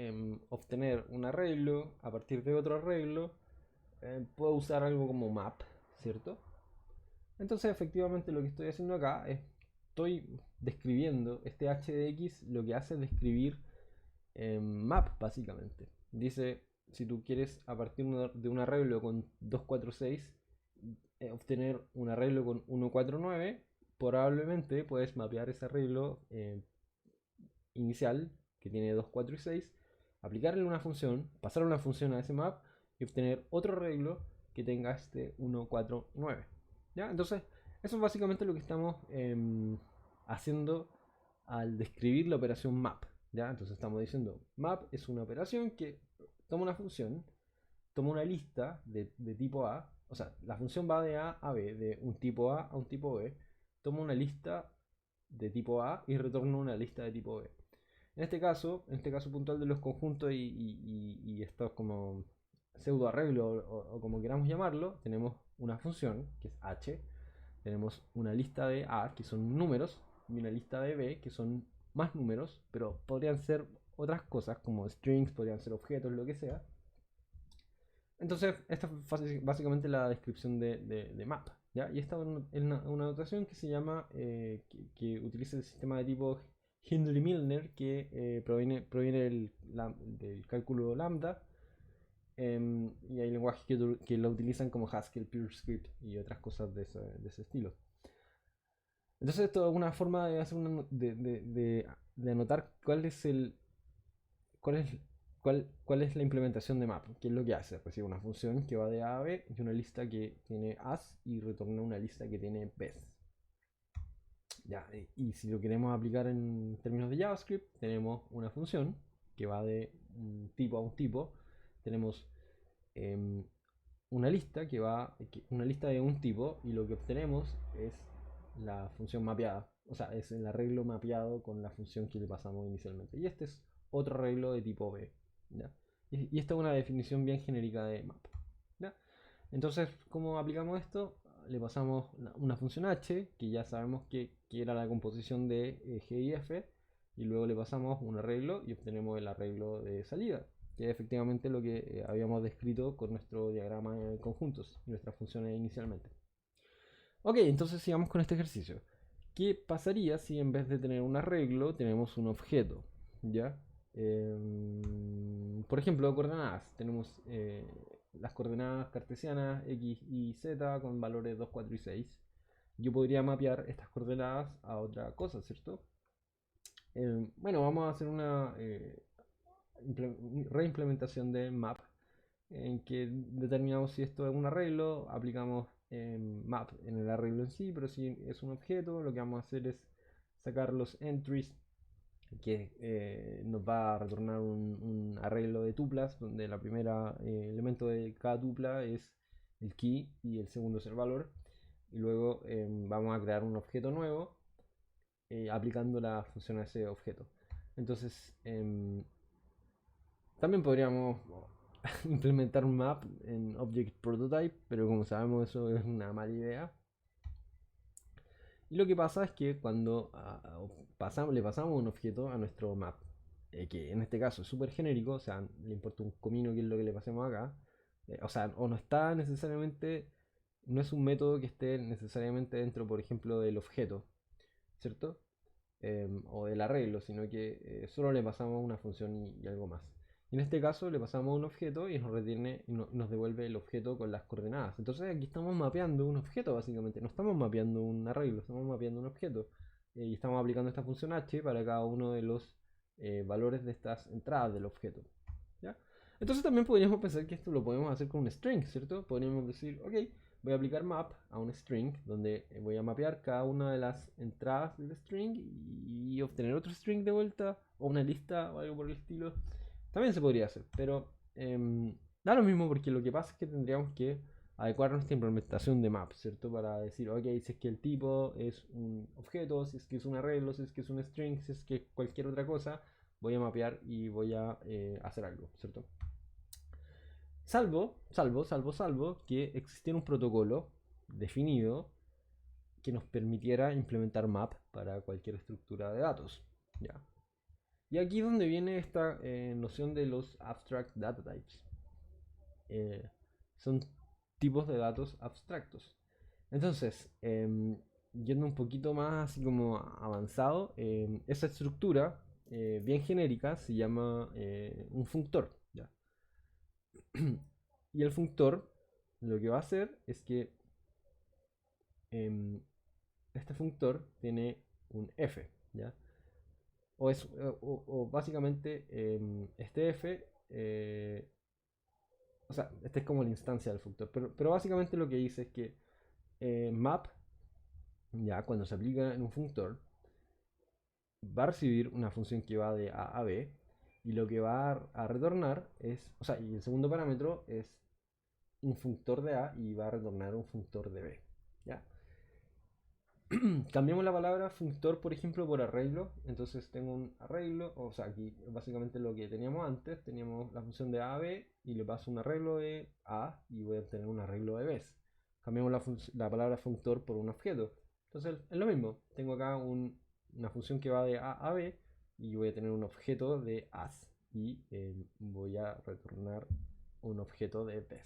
obtener un arreglo a partir de otro arreglo, puedo usar algo como map, ¿cierto? Entonces efectivamente lo que estoy haciendo acá es, estoy describiendo este h de x, lo que hace es describir map básicamente. Dice, si tú quieres a partir de un arreglo con 2, 4, 6 obtener un arreglo con 1, 4, 9, probablemente puedes mapear ese arreglo inicial que tiene 2, 4 y 6, aplicarle una función, pasar una función a ese map y obtener otro arreglo que tenga este 1, 4, 9. ¿Ya? Entonces, eso es básicamente lo que estamos haciendo al describir la operación map. ¿Ya? Entonces estamos diciendo, map es una operación que toma una función, toma una lista de tipo A, o sea, la función va de A a B, de un tipo A a un tipo B, toma una lista de tipo A y retorna una lista de tipo B. En este caso puntual de los conjuntos y estos como pseudo arreglo o como queramos llamarlo, tenemos una función que es h, tenemos una lista de A que son números y una lista de B que son más números, pero podrían ser otras cosas como strings, podrían ser objetos, lo que sea. Entonces, esta es básicamente la descripción de map, ¿ya? Y esta es una notación que se llama, que utiliza el sistema de tipo Hindley-Milner, que proviene del cálculo lambda, Y hay lenguajes que lo utilizan como Haskell, PureScript y otras cosas de ese estilo. Entonces esto es una forma de hacer de anotar cuál es, cuál es la implementación de map. ¿Qué es lo que hace? Recibe una función que va de A a B y una lista que tiene as y retorna una lista que tiene bs. Ya, y si lo queremos aplicar en términos de JavaScript, tenemos una función que va de un tipo a un tipo. Tenemos em, una lista una lista de un tipo, y lo que obtenemos es la función mapeada. O sea, es el arreglo mapeado con la función que le pasamos inicialmente. Y este es otro arreglo de tipo B. ¿Ya? Y esta es una definición bien genérica de map. ¿Ya? Entonces, ¿cómo aplicamos esto? Le pasamos una función h, que ya sabemos que era la composición de g y f, y luego le pasamos un arreglo y obtenemos el arreglo de salida, que es efectivamente lo que habíamos descrito con nuestro diagrama de conjuntos y nuestras funciones inicialmente. Ok, entonces sigamos con este ejercicio. ¿Qué pasaría si en vez de tener un arreglo tenemos un objeto? ¿Ya? Por ejemplo, coordenadas. Tenemos las coordenadas cartesianas x y z con valores 2, 4 y 6. Yo podría mapear estas coordenadas a otra cosa, ¿cierto? Bueno, vamos a hacer una reimplementación de map en que determinamos si esto es un arreglo, aplicamos map en el arreglo en sí, pero si es un objeto, lo que vamos a hacer es sacar los entries que nos va a retornar un arreglo de tuplas, donde el primer elemento de cada tupla es el key y el segundo es el valor. Y luego vamos a crear un objeto nuevo aplicando la función a ese objeto. Entonces, también podríamos implementar un map en Object Prototype, pero como sabemos eso es una mala idea. Y lo que pasa es que cuando le pasamos un objeto a nuestro map, que en este caso es súper genérico, o sea, le importa un comino qué es lo que le pasemos acá, o sea, o no está necesariamente, no es un método que esté necesariamente dentro, por ejemplo, del objeto, ¿cierto? O del arreglo, sino que solo le pasamos una función y algo más. Y en este caso le pasamos un objeto y nos retiene y nos devuelve el objeto con las coordenadas. Entonces aquí estamos mapeando un objeto básicamente, no estamos mapeando un arreglo, estamos mapeando un objeto. Y estamos aplicando esta función h para cada uno de los valores de estas entradas del objeto. ¿Ya? Entonces también podríamos pensar que esto lo podemos hacer con un string, ¿cierto? Podríamos decir, ok, voy a aplicar map a un string donde voy a mapear cada una de las entradas del string y obtener otro string de vuelta o una lista o algo por el estilo. También se podría hacer, pero da lo mismo porque lo que pasa es que tendríamos que adecuar nuestra implementación de map, ¿cierto? Para decir, ok, si es que el tipo es un objeto, si es que es un arreglo, si es que es un string, si es que cualquier otra cosa, voy a mapear y voy a hacer algo, ¿cierto? Salvo que existiera un protocolo definido que nos permitiera implementar map para cualquier estructura de datos. ¿Ya? Y aquí es donde viene esta noción de los abstract data types. Son tipos de datos abstractos. Entonces, yendo un poquito más así como avanzado, esa estructura bien genérica se llama un functor. ¿Ya? Y el functor lo que va a hacer es que em, este functor tiene un f, ¿ya? O básicamente este f, o sea, este es como la instancia del functor, pero básicamente lo que dice es que map, ya cuando se aplica en un functor, va a recibir una función que va de A a B, y lo que va a retornar es, o sea, y el segundo parámetro es un functor de A y va a retornar un functor de B. ¿Ya? Cambiamos la palabra functor, por ejemplo, por arreglo. Entonces tengo un arreglo, o sea, aquí básicamente lo que teníamos antes, teníamos la función de A a B y le paso un arreglo de A y voy a obtener un arreglo de B. Cambiamos la palabra functor por un objeto. Entonces es lo mismo, tengo acá una función que va de A a B y voy a tener un objeto de as y voy a retornar un objeto de B.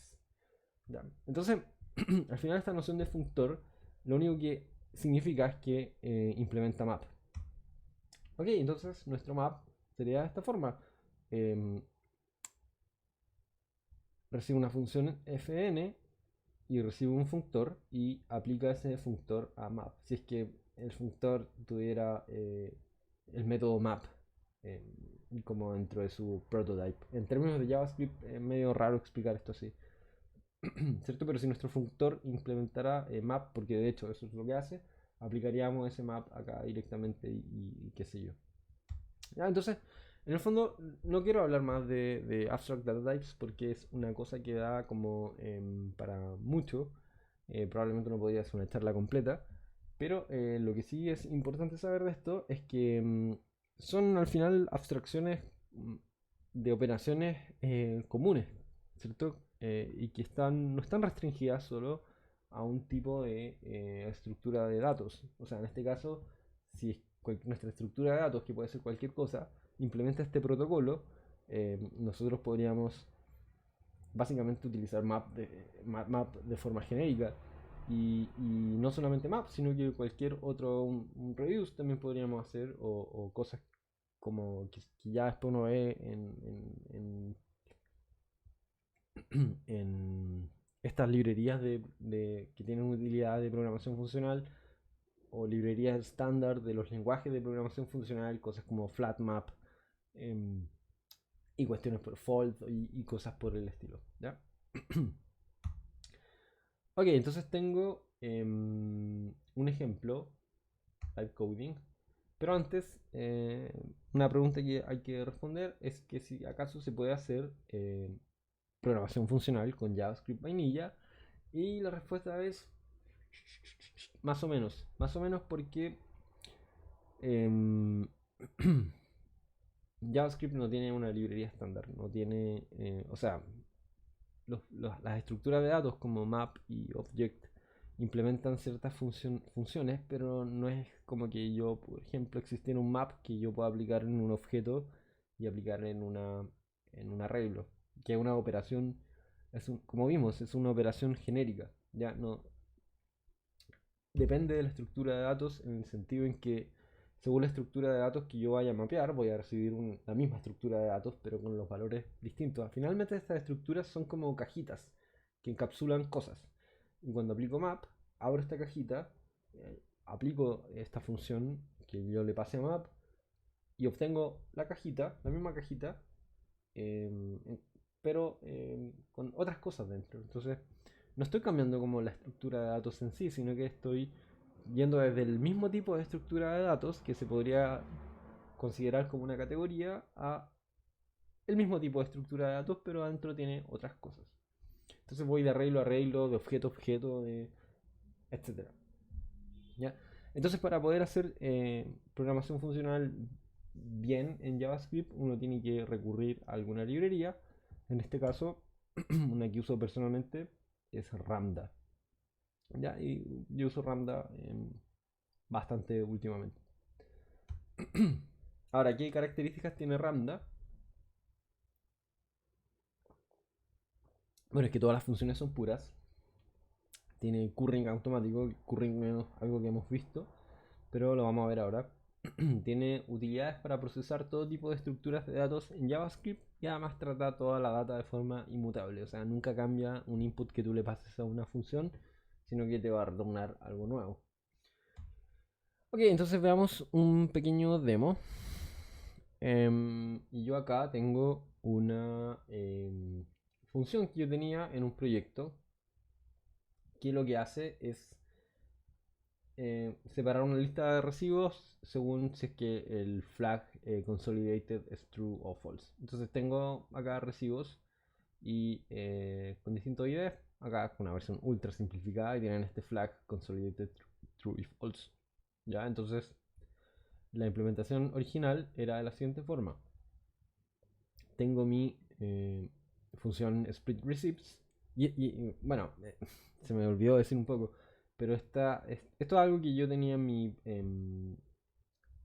¿Ya? Entonces, al final esta noción de functor, lo único que significa es que implementa map. Ok, entonces nuestro map sería de esta forma. Em, recibe una función fn y recibe un functor y aplica ese functor a map. Si es que el functor tuviera el método map eh, como dentro de su prototype. En términos de JavaScript es medio raro explicar esto así. ¿Cierto? Pero si nuestro functor implementara map, porque de hecho eso es lo que hace, aplicaríamos ese map acá directamente y qué sé yo. Ya, entonces, en el fondo, no quiero hablar más de Abstract Data Types porque es una cosa que da como para mucho. Probablemente no podría hacer una charla completa. Pero lo que sí es importante saber de esto es que son al final abstracciones de operaciones comunes, ¿cierto? Y que no están restringidas solo a un tipo de estructura de datos. O sea, en este caso, si es nuestra estructura de datos, que puede ser cualquier cosa, implementa este protocolo, nosotros podríamos básicamente utilizar map de forma genérica. Y no solamente map, sino que cualquier otro, un reduce también podríamos hacer, o cosas como que ya después uno ve en estas librerías que tienen utilidad de programación funcional o librerías estándar de los lenguajes de programación funcional, cosas como FlatMap em, y cuestiones por fold y cosas por el estilo. ¿Ya? Ok, entonces tengo un ejemplo, type coding, pero antes una pregunta que hay que responder es que si acaso se puede hacer programación funcional con JavaScript vainilla, y la respuesta es más o menos porque em, JavaScript no tiene una librería estándar, no tiene, o sea, las estructuras de datos como map y object implementan ciertas funciones, pero no es como que yo, por ejemplo, existiera un map que yo pueda aplicar en un objeto y aplicar en un arreglo, que es una operación, como vimos, es una operación genérica, ya no depende de la estructura de datos en el sentido en que según la estructura de datos que yo vaya a mapear, voy a recibir la misma estructura de datos, pero con los valores distintos. Finalmente estas estructuras son como cajitas que encapsulan cosas. Y cuando aplico map, abro esta cajita, aplico esta función que yo le pase a map y obtengo la cajita, la misma cajita, eh, pero con otras cosas dentro. Entonces, no estoy cambiando como la estructura de datos en sí, sino que estoy yendo desde el mismo tipo de estructura de datos que se podría considerar como una categoría a el mismo tipo de estructura de datos, pero adentro tiene otras cosas. Entonces voy de arreglo a arreglo, de objeto a objeto, etcétera. ¿Ya? Entonces para poder hacer programación funcional bien en JavaScript, uno tiene que recurrir a alguna librería. En este caso, una que uso personalmente es Ramda. ¿Ya? Y yo uso Ramda bastante últimamente. Ahora, ¿qué características tiene Ramda? Bueno, es que todas las funciones son puras. Tiene curring automático, curring menos algo que hemos visto, pero lo vamos a ver ahora. Tiene utilidades para procesar todo tipo de estructuras de datos en JavaScript y además trata toda la data de forma inmutable. O sea, nunca cambia un input que tú le pases a una función, sino que te va a retornar algo nuevo. Ok, entonces veamos un pequeño demo. Y yo acá tengo una función que yo tenía en un proyecto que lo que hace es separar una lista de recibos según si es que el flag consolidated es true o false. Entonces tengo acá recibos y con distintos IDs, acá con una versión ultra simplificada y tienen este flag consolidated true y false. Ya, entonces la implementación original era de la siguiente forma. Tengo mi función split receipts bueno, se me olvidó decir un poco, pero esto es algo que yo tenía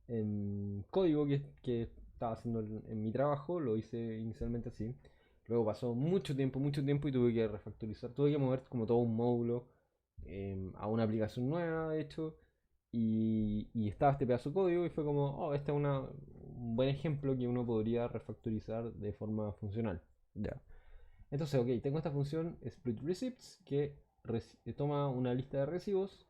en código que estaba haciendo en mi trabajo, lo hice inicialmente así. Luego pasó mucho tiempo y tuve que refactorizar, tuve que mover como todo un módulo a una aplicación nueva, de hecho, y estaba este pedazo de código y fue como, oh, este es un buen ejemplo que uno podría refactorizar de forma funcional. Ya. Entonces, ok, tengo esta función split receipts que toma una lista de recibos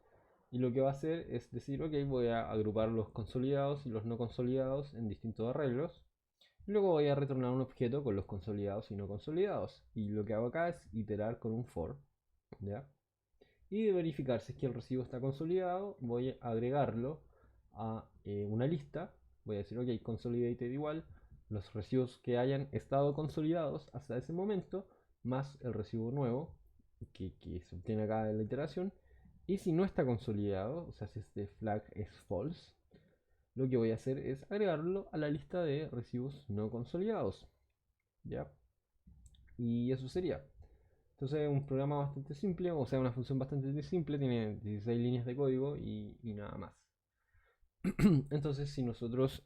y lo que va a hacer es decir, ok, voy a agrupar los consolidados y los no consolidados en distintos arreglos. Y luego voy a retornar un objeto con los consolidados y no consolidados. Y lo que hago acá es iterar con un for, ¿ya? Y de verificar si es que el recibo está consolidado, voy a agregarlo a una lista. Voy a decir, ok, consolidated igual los recibos que hayan estado consolidados hasta ese momento, más el recibo nuevo que se obtiene acá en la iteración. Y si no está consolidado, o sea, si este flag es false, lo que voy a hacer es agregarlo a la lista de recibos no consolidados. ¿Ya? Y eso sería. Entonces es un programa bastante simple, o sea, una función bastante simple, tiene 16 líneas de código y nada más. Entonces si nosotros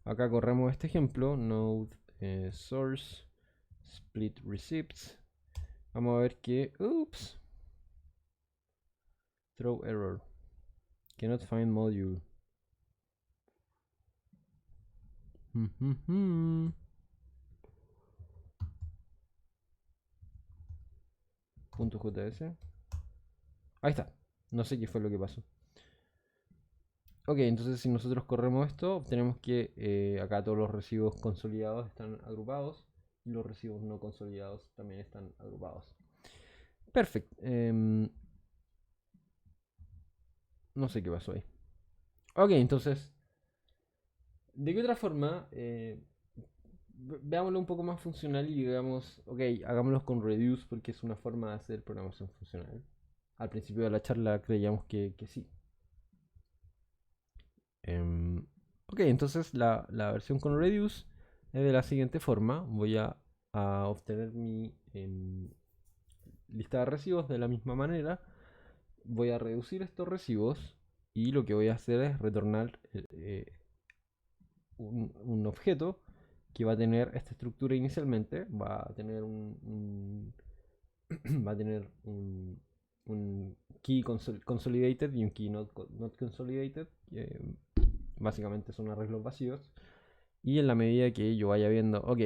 acá corremos este ejemplo, node source split receipts, vamos a ver que, ups, throw error, cannot find module. .js. Ahí está. No sé qué fue lo que pasó. Ok, entonces si nosotros corremos esto, obtenemos que acá todos los recibos consolidados están agrupados y los recibos no consolidados también están agrupados. Perfecto. No sé qué pasó ahí. Ok, entonces, ¿de qué otra forma? Veámoslo un poco más funcional y digamos, ok, hagámoslo con reduce porque es una forma de hacer programación funcional. Al principio de la charla creíamos que sí. Ok, entonces la versión con reduce es de la siguiente forma. Voy a obtener mi lista de recibos de la misma manera. Voy a reducir estos recibos y lo que voy a hacer es retornar un objeto que va a tener esta estructura inicialmente. Va a tener va a tener un key consolidated y un key not consolidated. Básicamente son arreglos vacíos. Y en la medida que yo vaya viendo, ok,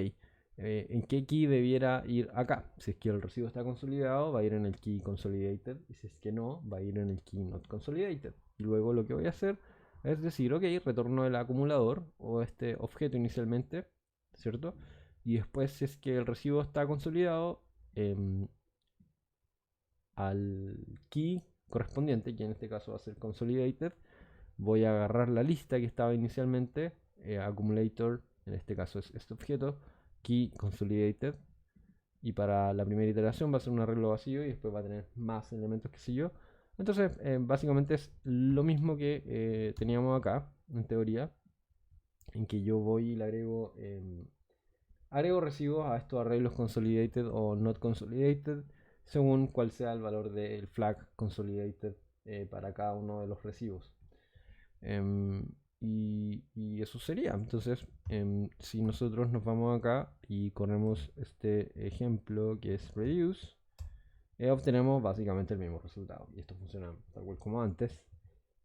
en qué key debiera ir acá. Si es que el recibo está consolidado, va a ir en el key consolidated. Y si es que no, va a ir en el key not consolidated. Y luego lo que voy a hacer es decir, ok, retorno el acumulador o este objeto inicialmente, ¿cierto? Y después, si es que el recibo está consolidado, al key correspondiente, que en este caso va a ser consolidated, voy a agarrar la lista que estaba inicialmente, accumulator, en este caso es este objeto, key consolidated, y para la primera iteración va a ser un arreglo vacío y después va a tener más elementos que sé yo. Entonces, básicamente es lo mismo que teníamos acá, en teoría, en que yo voy y le agrego recibos a estos arreglos consolidated o not consolidated, según cuál sea el valor del flag consolidated para cada uno de los recibos. Y eso sería. Entonces, si nosotros nos vamos acá y corremos este ejemplo que es reduce, obtenemos básicamente el mismo resultado. Y esto funciona tal cual como antes.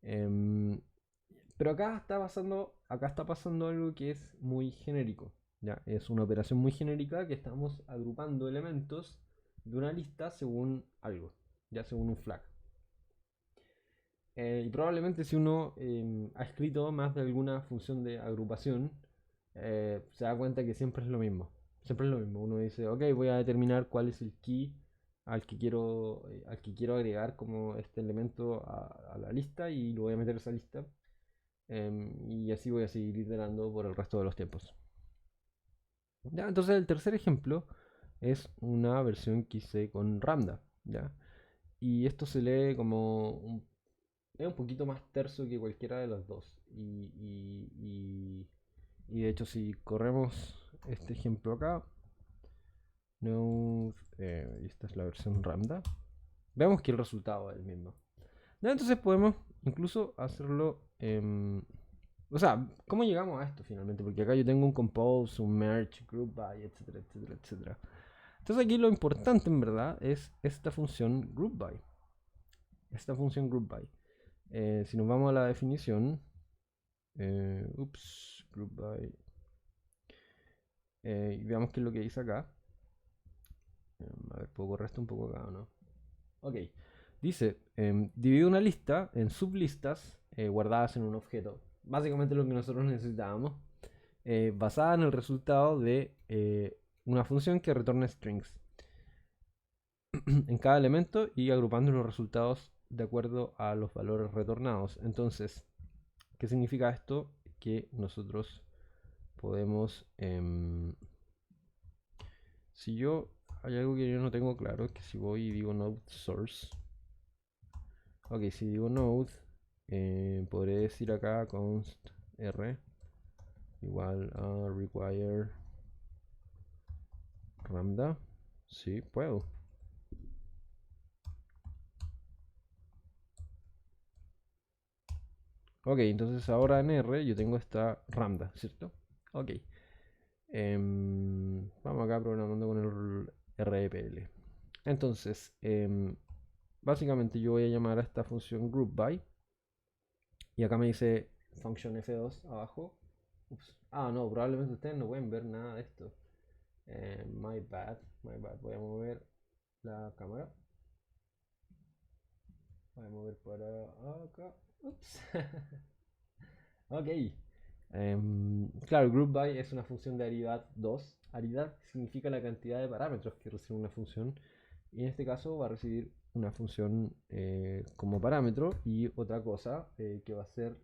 Pero acá está pasando algo que es muy genérico. ¿Ya? Es una operación muy genérica que estamos agrupando elementos de una lista según algo, ya según un flag. Y probablemente si uno ha escrito más de alguna función de agrupación, se da cuenta que siempre es lo mismo. Siempre es lo mismo. Uno dice, ok, voy a determinar cuál es el key al que quiero agregar como este elemento a la lista y lo voy a meter a esa lista. Y así voy a seguir iterando por el resto de los tiempos. ¿Ya? Entonces el tercer ejemplo es una versión que hice con Ramda. ¿Ya? Y esto se lee como es un poquito más terso que cualquiera de los dos. Y de hecho, si corremos este ejemplo acá, no, esta es la versión Ramda, vemos que el resultado es el mismo. ¿Ya? Entonces podemos incluso hacerlo. O sea, ¿cómo llegamos a esto finalmente? Porque acá yo tengo un compose, un merge, group by, etcétera, etcétera, etcétera. Entonces aquí lo importante en verdad es esta función group by. Esta función group by. Si nos vamos a la definición, group by. Y veamos qué es lo que dice acá. A ver, ¿puedo correr esto un poco acá o no? Ok. Dice, divide una lista en sublistas guardadas en un objeto. Básicamente lo que nosotros necesitábamos. Basada en el resultado de una función que retorna strings en cada elemento y agrupando los resultados de acuerdo a los valores retornados. Entonces, ¿qué significa esto? Que nosotros podemos... si yo... Hay algo que yo no tengo claro, es que si voy y digo node source. Ok, si digo node, podré decir acá const r igual a require lambda. Sí, puedo. Ok, entonces ahora en R yo tengo esta lambda, ¿cierto? Ok. Vamos acá programando con el REPL. Entonces, básicamente yo voy a llamar a esta función groupBy. Y acá me dice function f2 abajo. Ups. Ah, no, probablemente ustedes no pueden ver nada de esto. My bad, my bad. Voy a mover la cámara. Voy a mover para acá. Ups. Ok. Claro, group by es una función de aridad 2. Aridad significa la cantidad de parámetros que recibe una función. Y en este caso va a recibir una función como parámetro y otra cosa que va a ser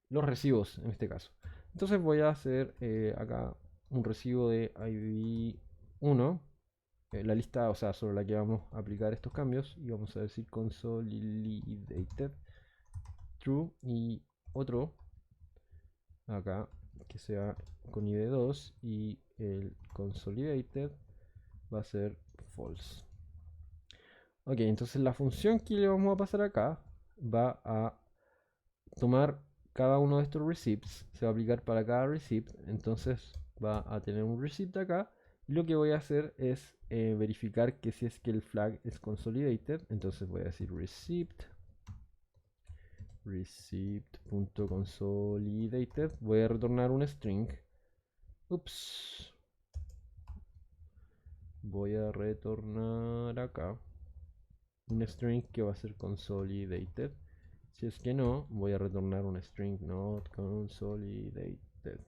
los recibos en este caso. Entonces voy a hacer acá un recibo de id1, la lista, o sea, sobre la que vamos a aplicar estos cambios. Y vamos a decir consolidated true y otro acá que sea con id2 y el consolidated va a ser false. Ok, entonces la función que le vamos a pasar acá va a tomar cada uno de estos receipts, se va a aplicar para cada receipt, entonces va a tener un receipt acá. Y lo que voy a hacer es verificar que si es que el flag es consolidated, entonces voy a decir receipt.consolidated, voy a retornar un string. Ups. Voy a retornar acá un string que va a ser consolidated. Si es que no, voy a retornar un string not consolidated.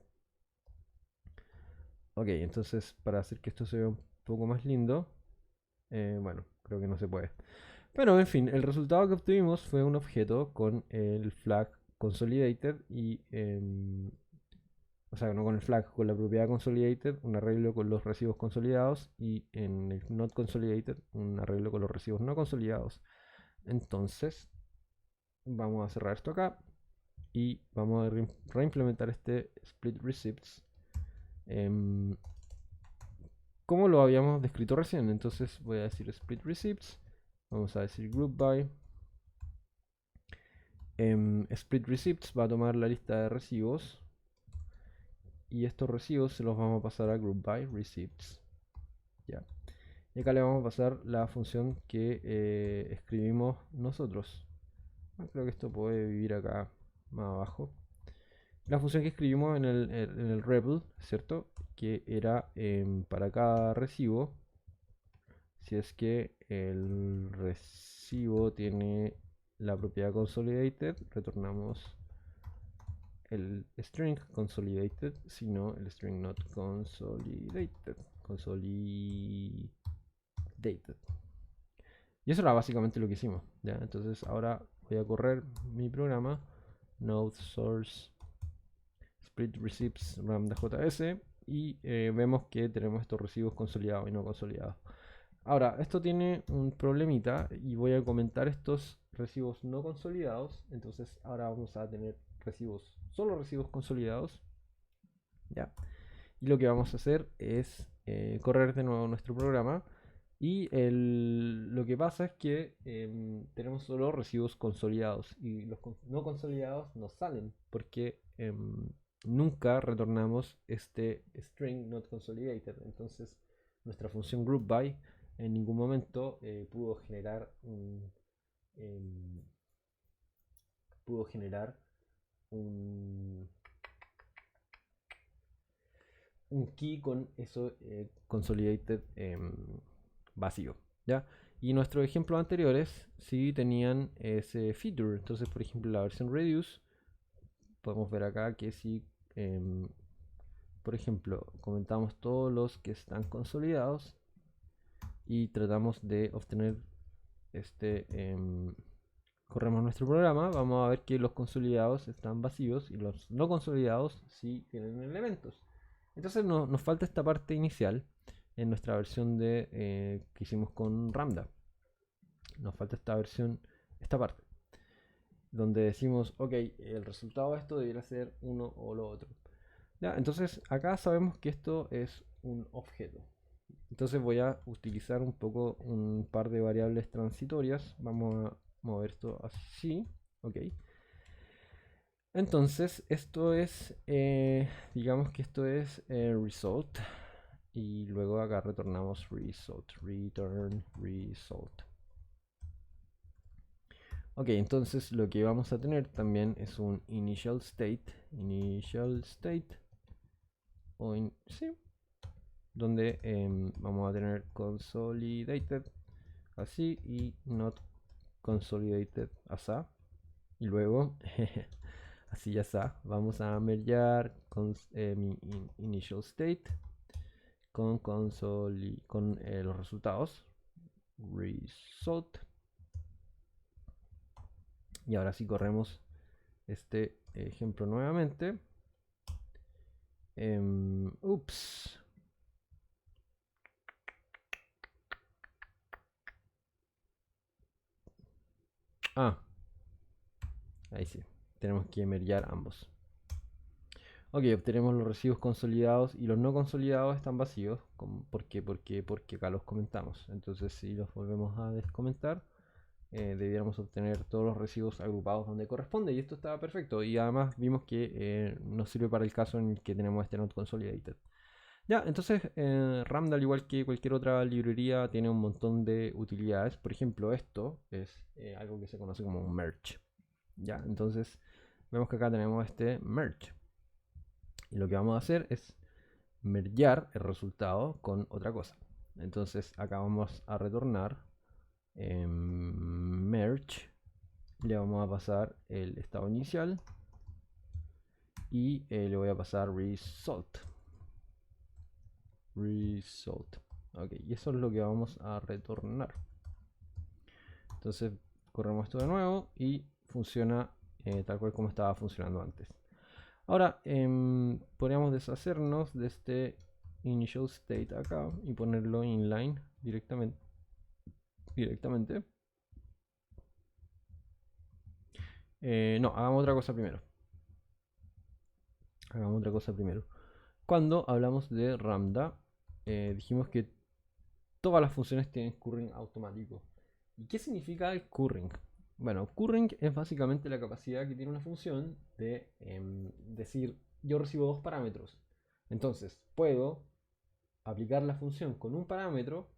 Ok, entonces para hacer que esto se vea un poco más lindo, bueno, creo que no se puede. Pero en fin, el resultado que obtuvimos fue un objeto con el flag consolidated y o sea, no con el flag, con la propiedad consolidated, un arreglo con los recibos consolidados y en el not consolidated, un arreglo con los recibos no consolidados. Entonces, vamos a cerrar esto acá y vamos a reimplementar este split receipts como lo habíamos descrito recién. Entonces voy a decir split receipts, vamos a decir group by. Split receipts va a tomar la lista de recibos y estos recibos se los vamos a pasar a group by receipts. Ya. Y acá le vamos a pasar la función que escribimos nosotros. Creo que esto puede vivir acá más abajo. La función que escribimos en el REPL, ¿cierto? Que era para cada recibo, si es que el recibo tiene la propiedad consolidated, retornamos el string consolidated, sino el string not consolidated. Consolidated. Y eso era básicamente lo que hicimos. ¿Ya? Entonces ahora voy a correr mi programa node source split receipts lambda.js y vemos que tenemos estos recibos consolidados y no consolidados. Ahora, esto tiene un problemita y voy a comentar estos recibos no consolidados. Entonces ahora vamos a tener recibos, solo recibos consolidados. ¿Ya? Y lo que vamos a hacer es correr de nuevo nuestro programa. Y lo que pasa es que tenemos solo recibos consolidados y los no consolidados nos salen porque nunca retornamos este string not consolidated. Entonces nuestra función groupBy en ningún momento em, pudo generar un un key con eso consolidated vacío, ¿ya? Y nuestros ejemplos anteriores sí tenían ese feature. Entonces, por ejemplo, la versión reduce, podemos ver acá que si, por ejemplo, comentamos todos los que están consolidados y tratamos de obtener corremos nuestro programa, vamos a ver que los consolidados están vacíos y los no consolidados sí tienen elementos. Entonces nos falta esta parte inicial en nuestra versión que hicimos con Ramda. Nos falta esta parte, donde decimos, ok, el resultado de esto debería ser uno o lo otro. ¿Ya? Entonces acá sabemos que esto es un objeto. Entonces voy a utilizar un poco un par de variables transitorias. Vamos a mover esto así. Ok. Entonces esto es, digamos que esto es result. Y luego acá retornamos result. Return result. Ok, entonces lo que vamos a tener también es un initial state. Initial state. Sí, donde vamos a tener consolidated así y not consolidated así. Y luego, así ya está, vamos a mergear con mi initial state con los resultados result. Y ahora sí corremos este ejemplo nuevamente. Ups. Ah, ahí sí. Tenemos que mergear ambos. Ok, obtenemos los residuos consolidados y los no consolidados están vacíos. ¿Por qué? Porque acá los comentamos. Entonces, si los volvemos a descomentar, debiéramos obtener todos los residuos agrupados donde corresponde. Y esto estaba perfecto. Y además vimos que nos sirve para el caso en el que tenemos este not consolidated. Ya, entonces Ramda, al igual que cualquier otra librería, tiene un montón de utilidades. Por ejemplo, esto es algo que se conoce como un merge. Ya, entonces vemos que acá tenemos este merge. Y lo que vamos a hacer es mergear el resultado con otra cosa. Entonces acá vamos a retornar merge. Le vamos a pasar el estado inicial. Y le voy a pasar result. Result. Ok, y eso es lo que vamos a retornar. Entonces corremos esto de nuevo y funciona tal cual como estaba funcionando antes. Ahora podríamos deshacernos de este initial state acá y ponerlo inline directamente. No, hagamos otra cosa primero. Cuando hablamos de Ramda, dijimos que todas las funciones tienen curring automático. ¿Y qué significa el curring? Bueno, curring es básicamente la capacidad que tiene una función de decir, yo recibo dos parámetros. Entonces, puedo aplicar la función con un parámetro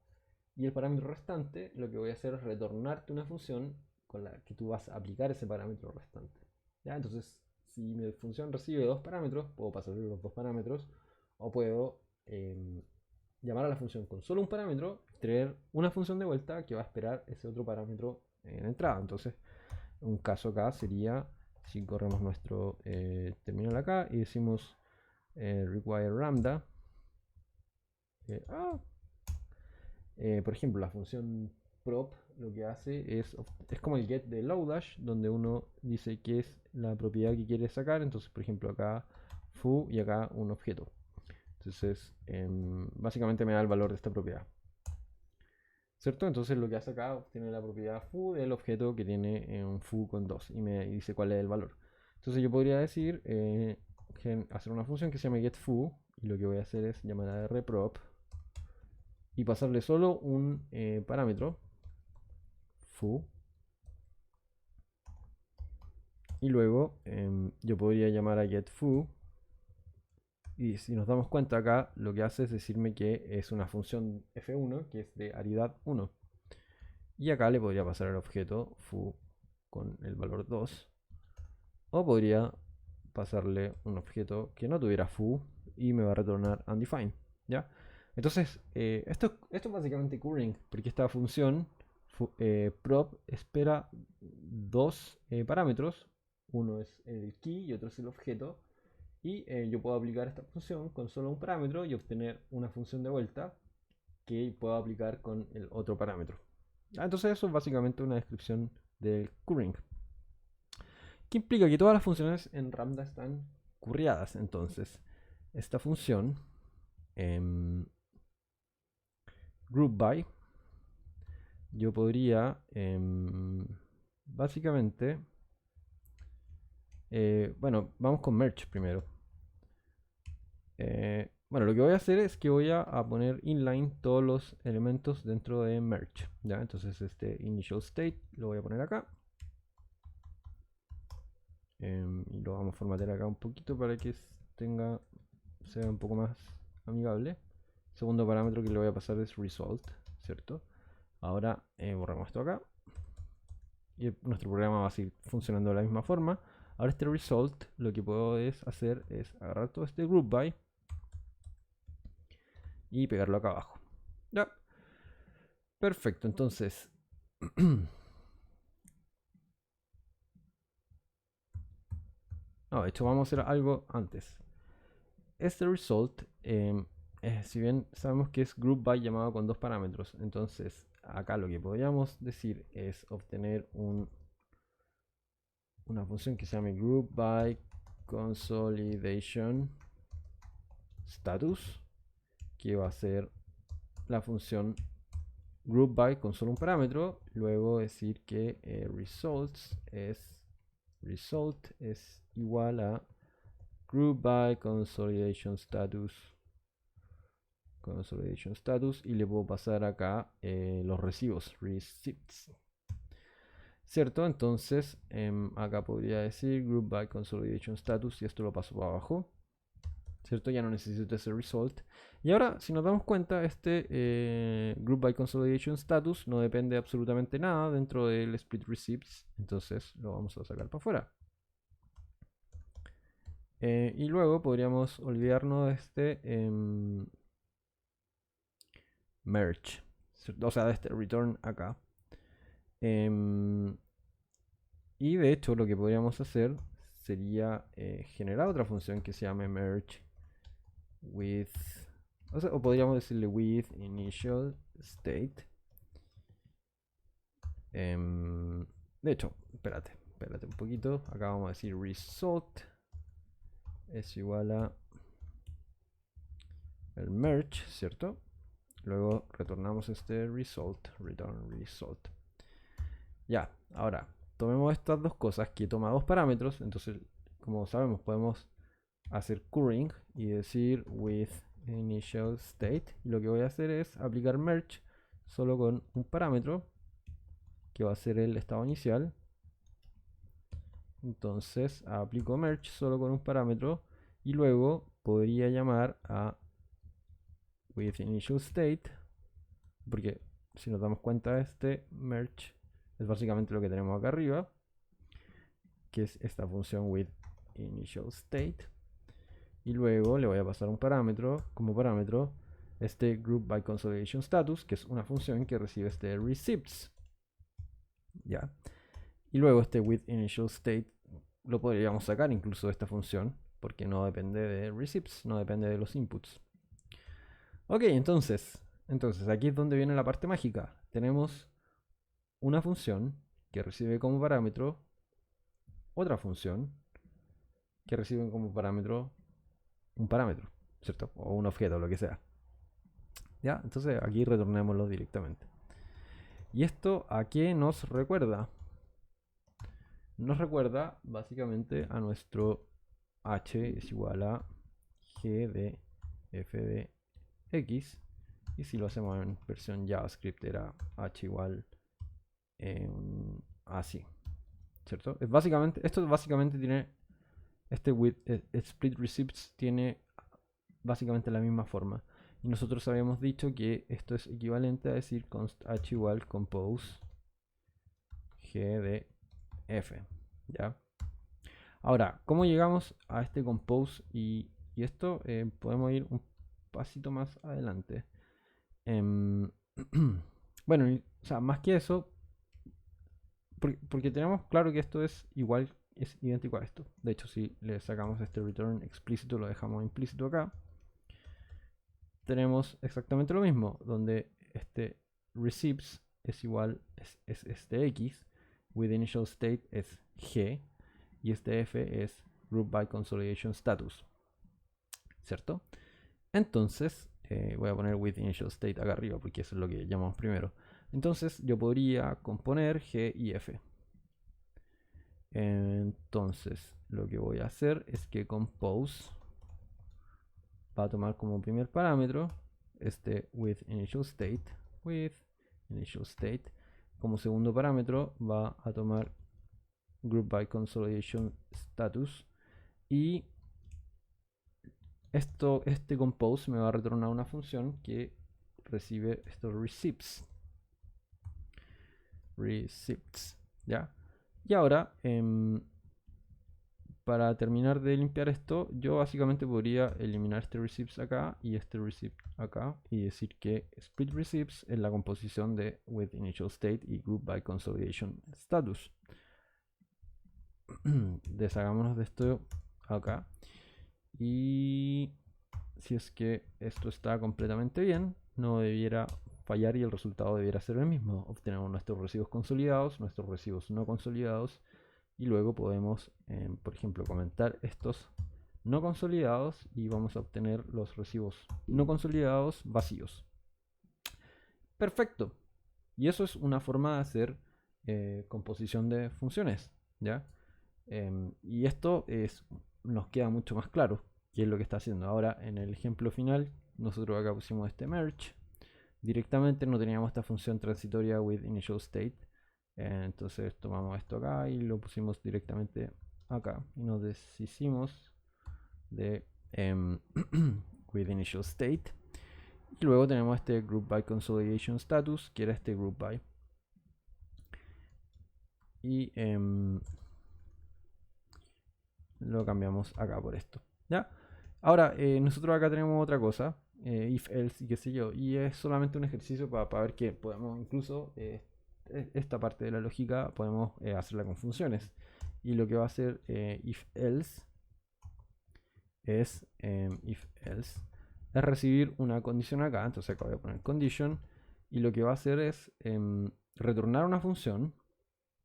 y el parámetro restante, lo que voy a hacer es retornarte una función con la que tú vas a aplicar ese parámetro restante. ¿Ya? Entonces, si mi función recibe dos parámetros, puedo pasarle los dos parámetros o puedo llamar a la función con solo un parámetro, traer una función de vuelta que va a esperar ese otro parámetro en entrada. Entonces, un caso acá sería si corremos nuestro terminal acá y decimos require lambda. Por ejemplo, la función prop lo que hace es como el get de Lodash, donde uno dice que es la propiedad que quiere sacar. Entonces, por ejemplo, acá foo y acá un objeto. Entonces, básicamente me da el valor de esta propiedad. ¿Cierto? Entonces lo que hace acá obtiene la propiedad foo del objeto que tiene un foo con 2 y me dice cuál es el valor. Entonces yo podría decir, hacer una función que se llama getFoo y lo que voy a hacer es llamar a rprop y pasarle solo un parámetro foo y luego yo podría llamar a getFoo y si nos damos cuenta acá lo que hace es decirme que es una función f1 que es de aridad 1 y acá le podría pasar el objeto foo con el valor 2 o podría pasarle un objeto que no tuviera foo y me va a retornar undefined, ¿ya? Entonces, esto es básicamente curring, porque esta función prop espera dos parámetros, uno es el key y otro es el objeto, y yo puedo aplicar esta función con solo un parámetro y obtener una función de vuelta que puedo aplicar con el otro parámetro. Entonces eso es básicamente una descripción del curring, que implica que todas las funciones en Ramda están curriadas. Entonces, esta función group by, yo podría básicamente, bueno, vamos con merge primero. Bueno, lo que voy a hacer es que voy a poner inline todos los elementos dentro de merge, ¿ya? Entonces este initial state lo voy a poner acá. Y lo vamos a formatear acá un poquito para que sea un poco más amigable. Segundo parámetro que le voy a pasar es result, ¿cierto? Ahora borramos esto acá. Y nuestro programa va a seguir funcionando de la misma forma. Ahora este result, lo que puedo hacer es agarrar todo este group by y pegarlo acá abajo. Ya. Perfecto, entonces. No, de hecho vamos a hacer algo antes. Este result, si bien sabemos que es group by llamado con dos parámetros, entonces acá lo que podríamos decir es obtener una función que se llame group by consolidation status, que va a ser la función group by con solo un parámetro, luego decir que result es igual a group by consolidation status y le puedo pasar acá los recibos, receipts, ¿cierto? Entonces acá podría decir group by consolidation status y esto lo paso para abajo, ¿cierto? Ya no necesito ese result. Y ahora, si nos damos cuenta, este group by consolidation status no depende absolutamente nada dentro del split receipts, entonces lo vamos a sacar para afuera. Y luego podríamos olvidarnos de este merge, ¿cierto? O sea, de este return acá. Y de hecho lo que podríamos hacer sería generar otra función que se llame merge with, o podríamos decirle with initial state. De hecho, espérate un poquito. Acá vamos a decir result es igual a el merge, ¿cierto? Luego retornamos este result, return result. Ya, ahora tomemos estas dos cosas que toma dos parámetros. Entonces, como sabemos, podemos hacer curring y decir with initial state. Y lo que voy a hacer es aplicar merge solo con un parámetro que va a ser el estado inicial. Entonces aplico merge solo con un parámetro y luego podría llamar a with initial state, porque si nos damos cuenta, este merge es básicamente lo que tenemos acá arriba, que es esta función with initial state, y luego le voy a pasar un parámetro como parámetro este group by consolidation status, que es una función que recibe este receipts, ya. Y luego este with initial state lo podríamos sacar incluso de esta función, porque no depende de receipts, no depende de los inputs. Ok, entonces aquí es donde viene la parte mágica. Tenemos una función que recibe como parámetro otra función que recibe como parámetro un parámetro, ¿cierto? O un objeto, lo que sea. ¿Ya? Entonces aquí retornémoslo directamente. ¿Y esto a qué nos recuerda? Nos recuerda básicamente a nuestro h es igual a g de f de x, y si lo hacemos en versión JavaScript era h igual así, ¿cierto? Esto básicamente tiene este with split receipts tiene básicamente la misma forma, y nosotros habíamos dicho que esto es equivalente a decir const h igual compose g de f, ¿ya? Ahora, ¿cómo llegamos a este compose y Y esto podemos ir un pasito más adelante. Em, bueno, o sea, más que eso, porque tenemos claro que esto es igual, es idéntico a esto. De hecho, si le sacamos este return explícito, lo dejamos implícito acá, tenemos exactamente lo mismo, donde este receives es igual, es este x, with initial state es g, y este f es group by consolidation status, ¿cierto? Entonces, voy a poner with initial state acá arriba, porque eso es lo que llamamos primero. Entonces, yo podría componer g y f. Entonces, lo que voy a hacer es que compose va a tomar como primer parámetro este with initial state. Como segundo parámetro va a tomar group by consolidation status, y este compose me va a retornar una función que recibe estos receipts, ¿ya? Y ahora, para terminar de limpiar esto, yo básicamente podría eliminar este receipts acá y este receipt acá, y decir que split receipts es la composición de with initial state y group by consolidation status. Deshagámonos de esto acá, y si es que esto está completamente bien, no debiera fallar y el resultado debiera ser el mismo. Obtenemos nuestros recibos consolidados, nuestros recibos no consolidados, y luego podemos, por ejemplo, comentar estos no consolidados y vamos a obtener los recibos no consolidados vacíos. Perfecto. Y eso es una forma de hacer composición de funciones, ¿ya? Y esto nos queda mucho más claro qué es lo que está haciendo. Ahora, en el ejemplo final, nosotros acá pusimos este merge. Directamente no teníamos esta función transitoria with initial state. Entonces tomamos esto acá y lo pusimos directamente acá. Y nos deshicimos de with initial state. Y luego tenemos este group by consolidation status, que era este group by. Y lo cambiamos acá por esto, ¿ya? Ahora, nosotros acá tenemos otra cosa, if, else y qué sé yo, y es solamente un ejercicio para ver que podemos incluso, esta parte de la lógica, podemos hacerla con funciones. Y lo que va a hacer if else es recibir una condición acá, entonces acá voy a poner condition, y lo que va a hacer es retornar una función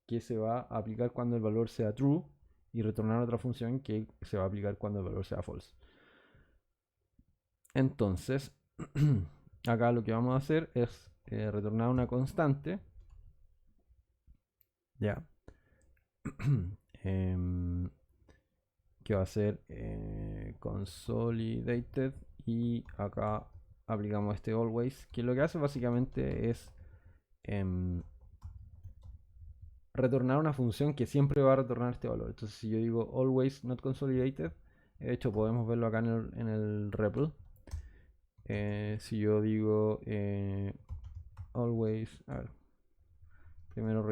que se va a aplicar cuando el valor sea true, y retornar otra función que se va a aplicar cuando el valor sea false. Entonces, acá lo que vamos a hacer es retornar una constante, ya, que va a ser consolidated, y acá aplicamos este always, que lo que hace básicamente es retornar una función que siempre va a retornar este valor. Entonces, si yo digo always not consolidated, de hecho podemos verlo acá en el REPL. Si yo digo always, a ver, primero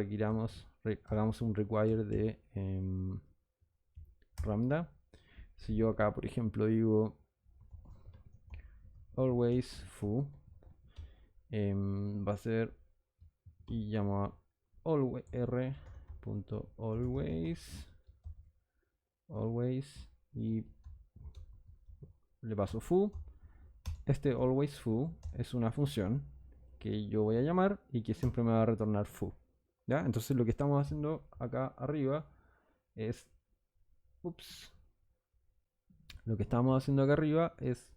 hagamos un require de Ramda. Si yo acá, por ejemplo, digo always foo, va a ser, y llamo a always, always, y le paso foo. Este always foo es una función que yo voy a llamar y que siempre me va a retornar foo, ¿ya? Entonces lo que estamos haciendo acá arriba es, lo que estamos haciendo acá arriba es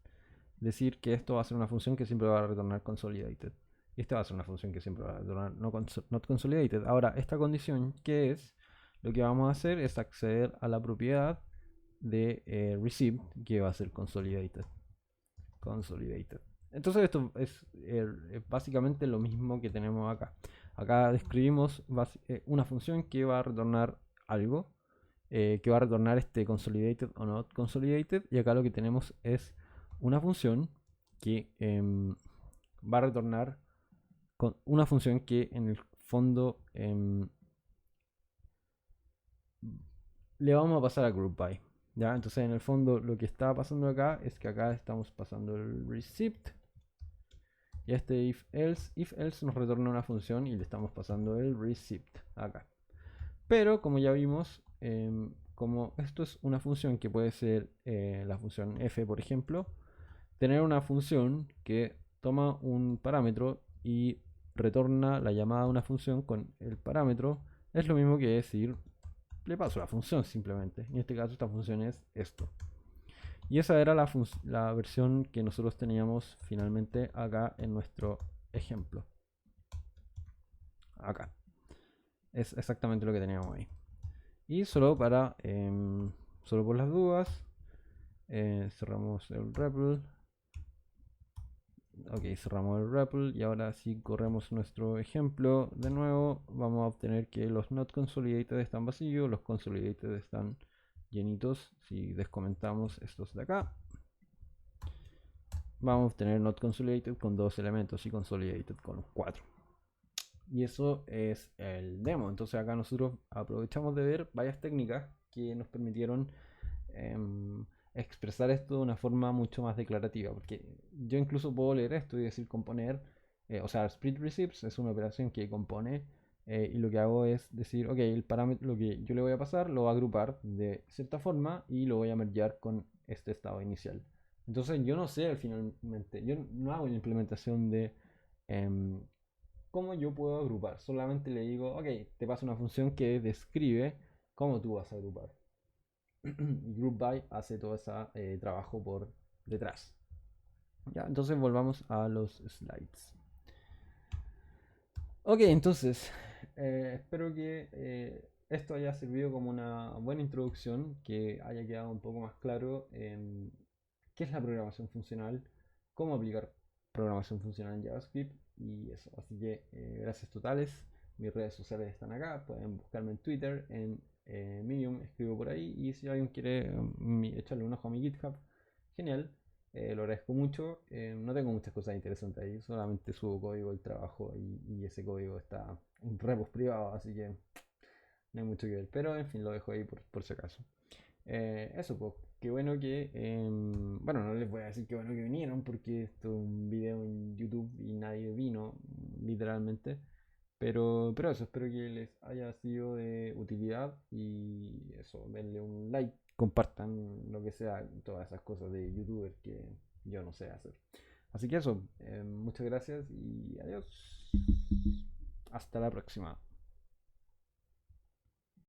decir que esto va a ser una función que siempre va a retornar consolidated. Y esta va a ser una función que siempre va a retornar not consolidated. Ahora, esta condición, ¿qué es? Lo que vamos a hacer es acceder a la propiedad de receive, que va a ser consolidated. Entonces esto es básicamente lo mismo que tenemos acá. Acá describimos una función que va a retornar algo, que va a retornar este consolidated o not consolidated, y acá lo que tenemos es una función que va a retornar una función que en el fondo le vamos a pasar a group by, Ya, entonces en el fondo lo que está pasando acá es que acá estamos pasando el receipt y este if else nos retorna una función y le estamos pasando el receipt acá. Pero como ya vimos, como esto es una función que puede ser la función f, por ejemplo, tener una función que toma un parámetro y retorna la llamada a una función con el parámetro es lo mismo que decir le paso la función simplemente. En este caso esta función es esto. Y esa era la versión que nosotros teníamos finalmente acá en nuestro ejemplo. Acá. Es exactamente lo que teníamos ahí. Y solo para, solo por las dudas, cerramos el REPL. Ok, cerramos el REPL y ahora si corremos nuestro ejemplo de nuevo, vamos a obtener que los not consolidated están vacíos, los consolidated están llenitos. Si descomentamos estos de acá, vamos a obtener not consolidated con 2 elementos y consolidated con 4. Y eso es el demo. Entonces acá nosotros aprovechamos de ver varias técnicas que nos permitieron expresar esto de una forma mucho más declarativa. Porque yo incluso puedo leer esto y decir componer. O sea, split receipts es una operación que compone. Y lo que hago es decir, ok, el parámetro, lo que yo le voy a pasar, lo voy a agrupar de cierta forma y lo voy a mergear con este estado inicial. Entonces yo no sé finalmente, yo no hago una implementación de cómo yo puedo agrupar. Solamente le digo, ok, te paso una función que describe cómo tú vas a agrupar. Y group by hace todo ese trabajo por detrás. Ya, entonces volvamos a los slides. Ok, entonces espero que esto haya servido como una buena introducción, que haya quedado un poco más claro qué es la programación funcional, cómo aplicar programación funcional en JavaScript y eso. Así que gracias totales. Mis redes sociales están acá. Pueden buscarme en Twitter, en Medium, escribo por ahí. Y si alguien quiere echarle un ojo a mi GitHub, genial. Lo agradezco mucho. No tengo muchas cosas interesantes ahí, solamente subo código del trabajo y ese código está en repos privados, así que no hay mucho que ver. Pero en fin, lo dejo ahí por si acaso. Eso, pues, qué bueno que. Bueno, no les voy a decir qué bueno que vinieron porque esto es un video en YouTube y nadie vino, literalmente. Pero eso, espero que les haya sido de utilidad y eso, denle un like, compartan lo que sea, todas esas cosas de youtuber que yo no sé hacer. Así que eso, muchas gracias y adiós. Hasta la próxima.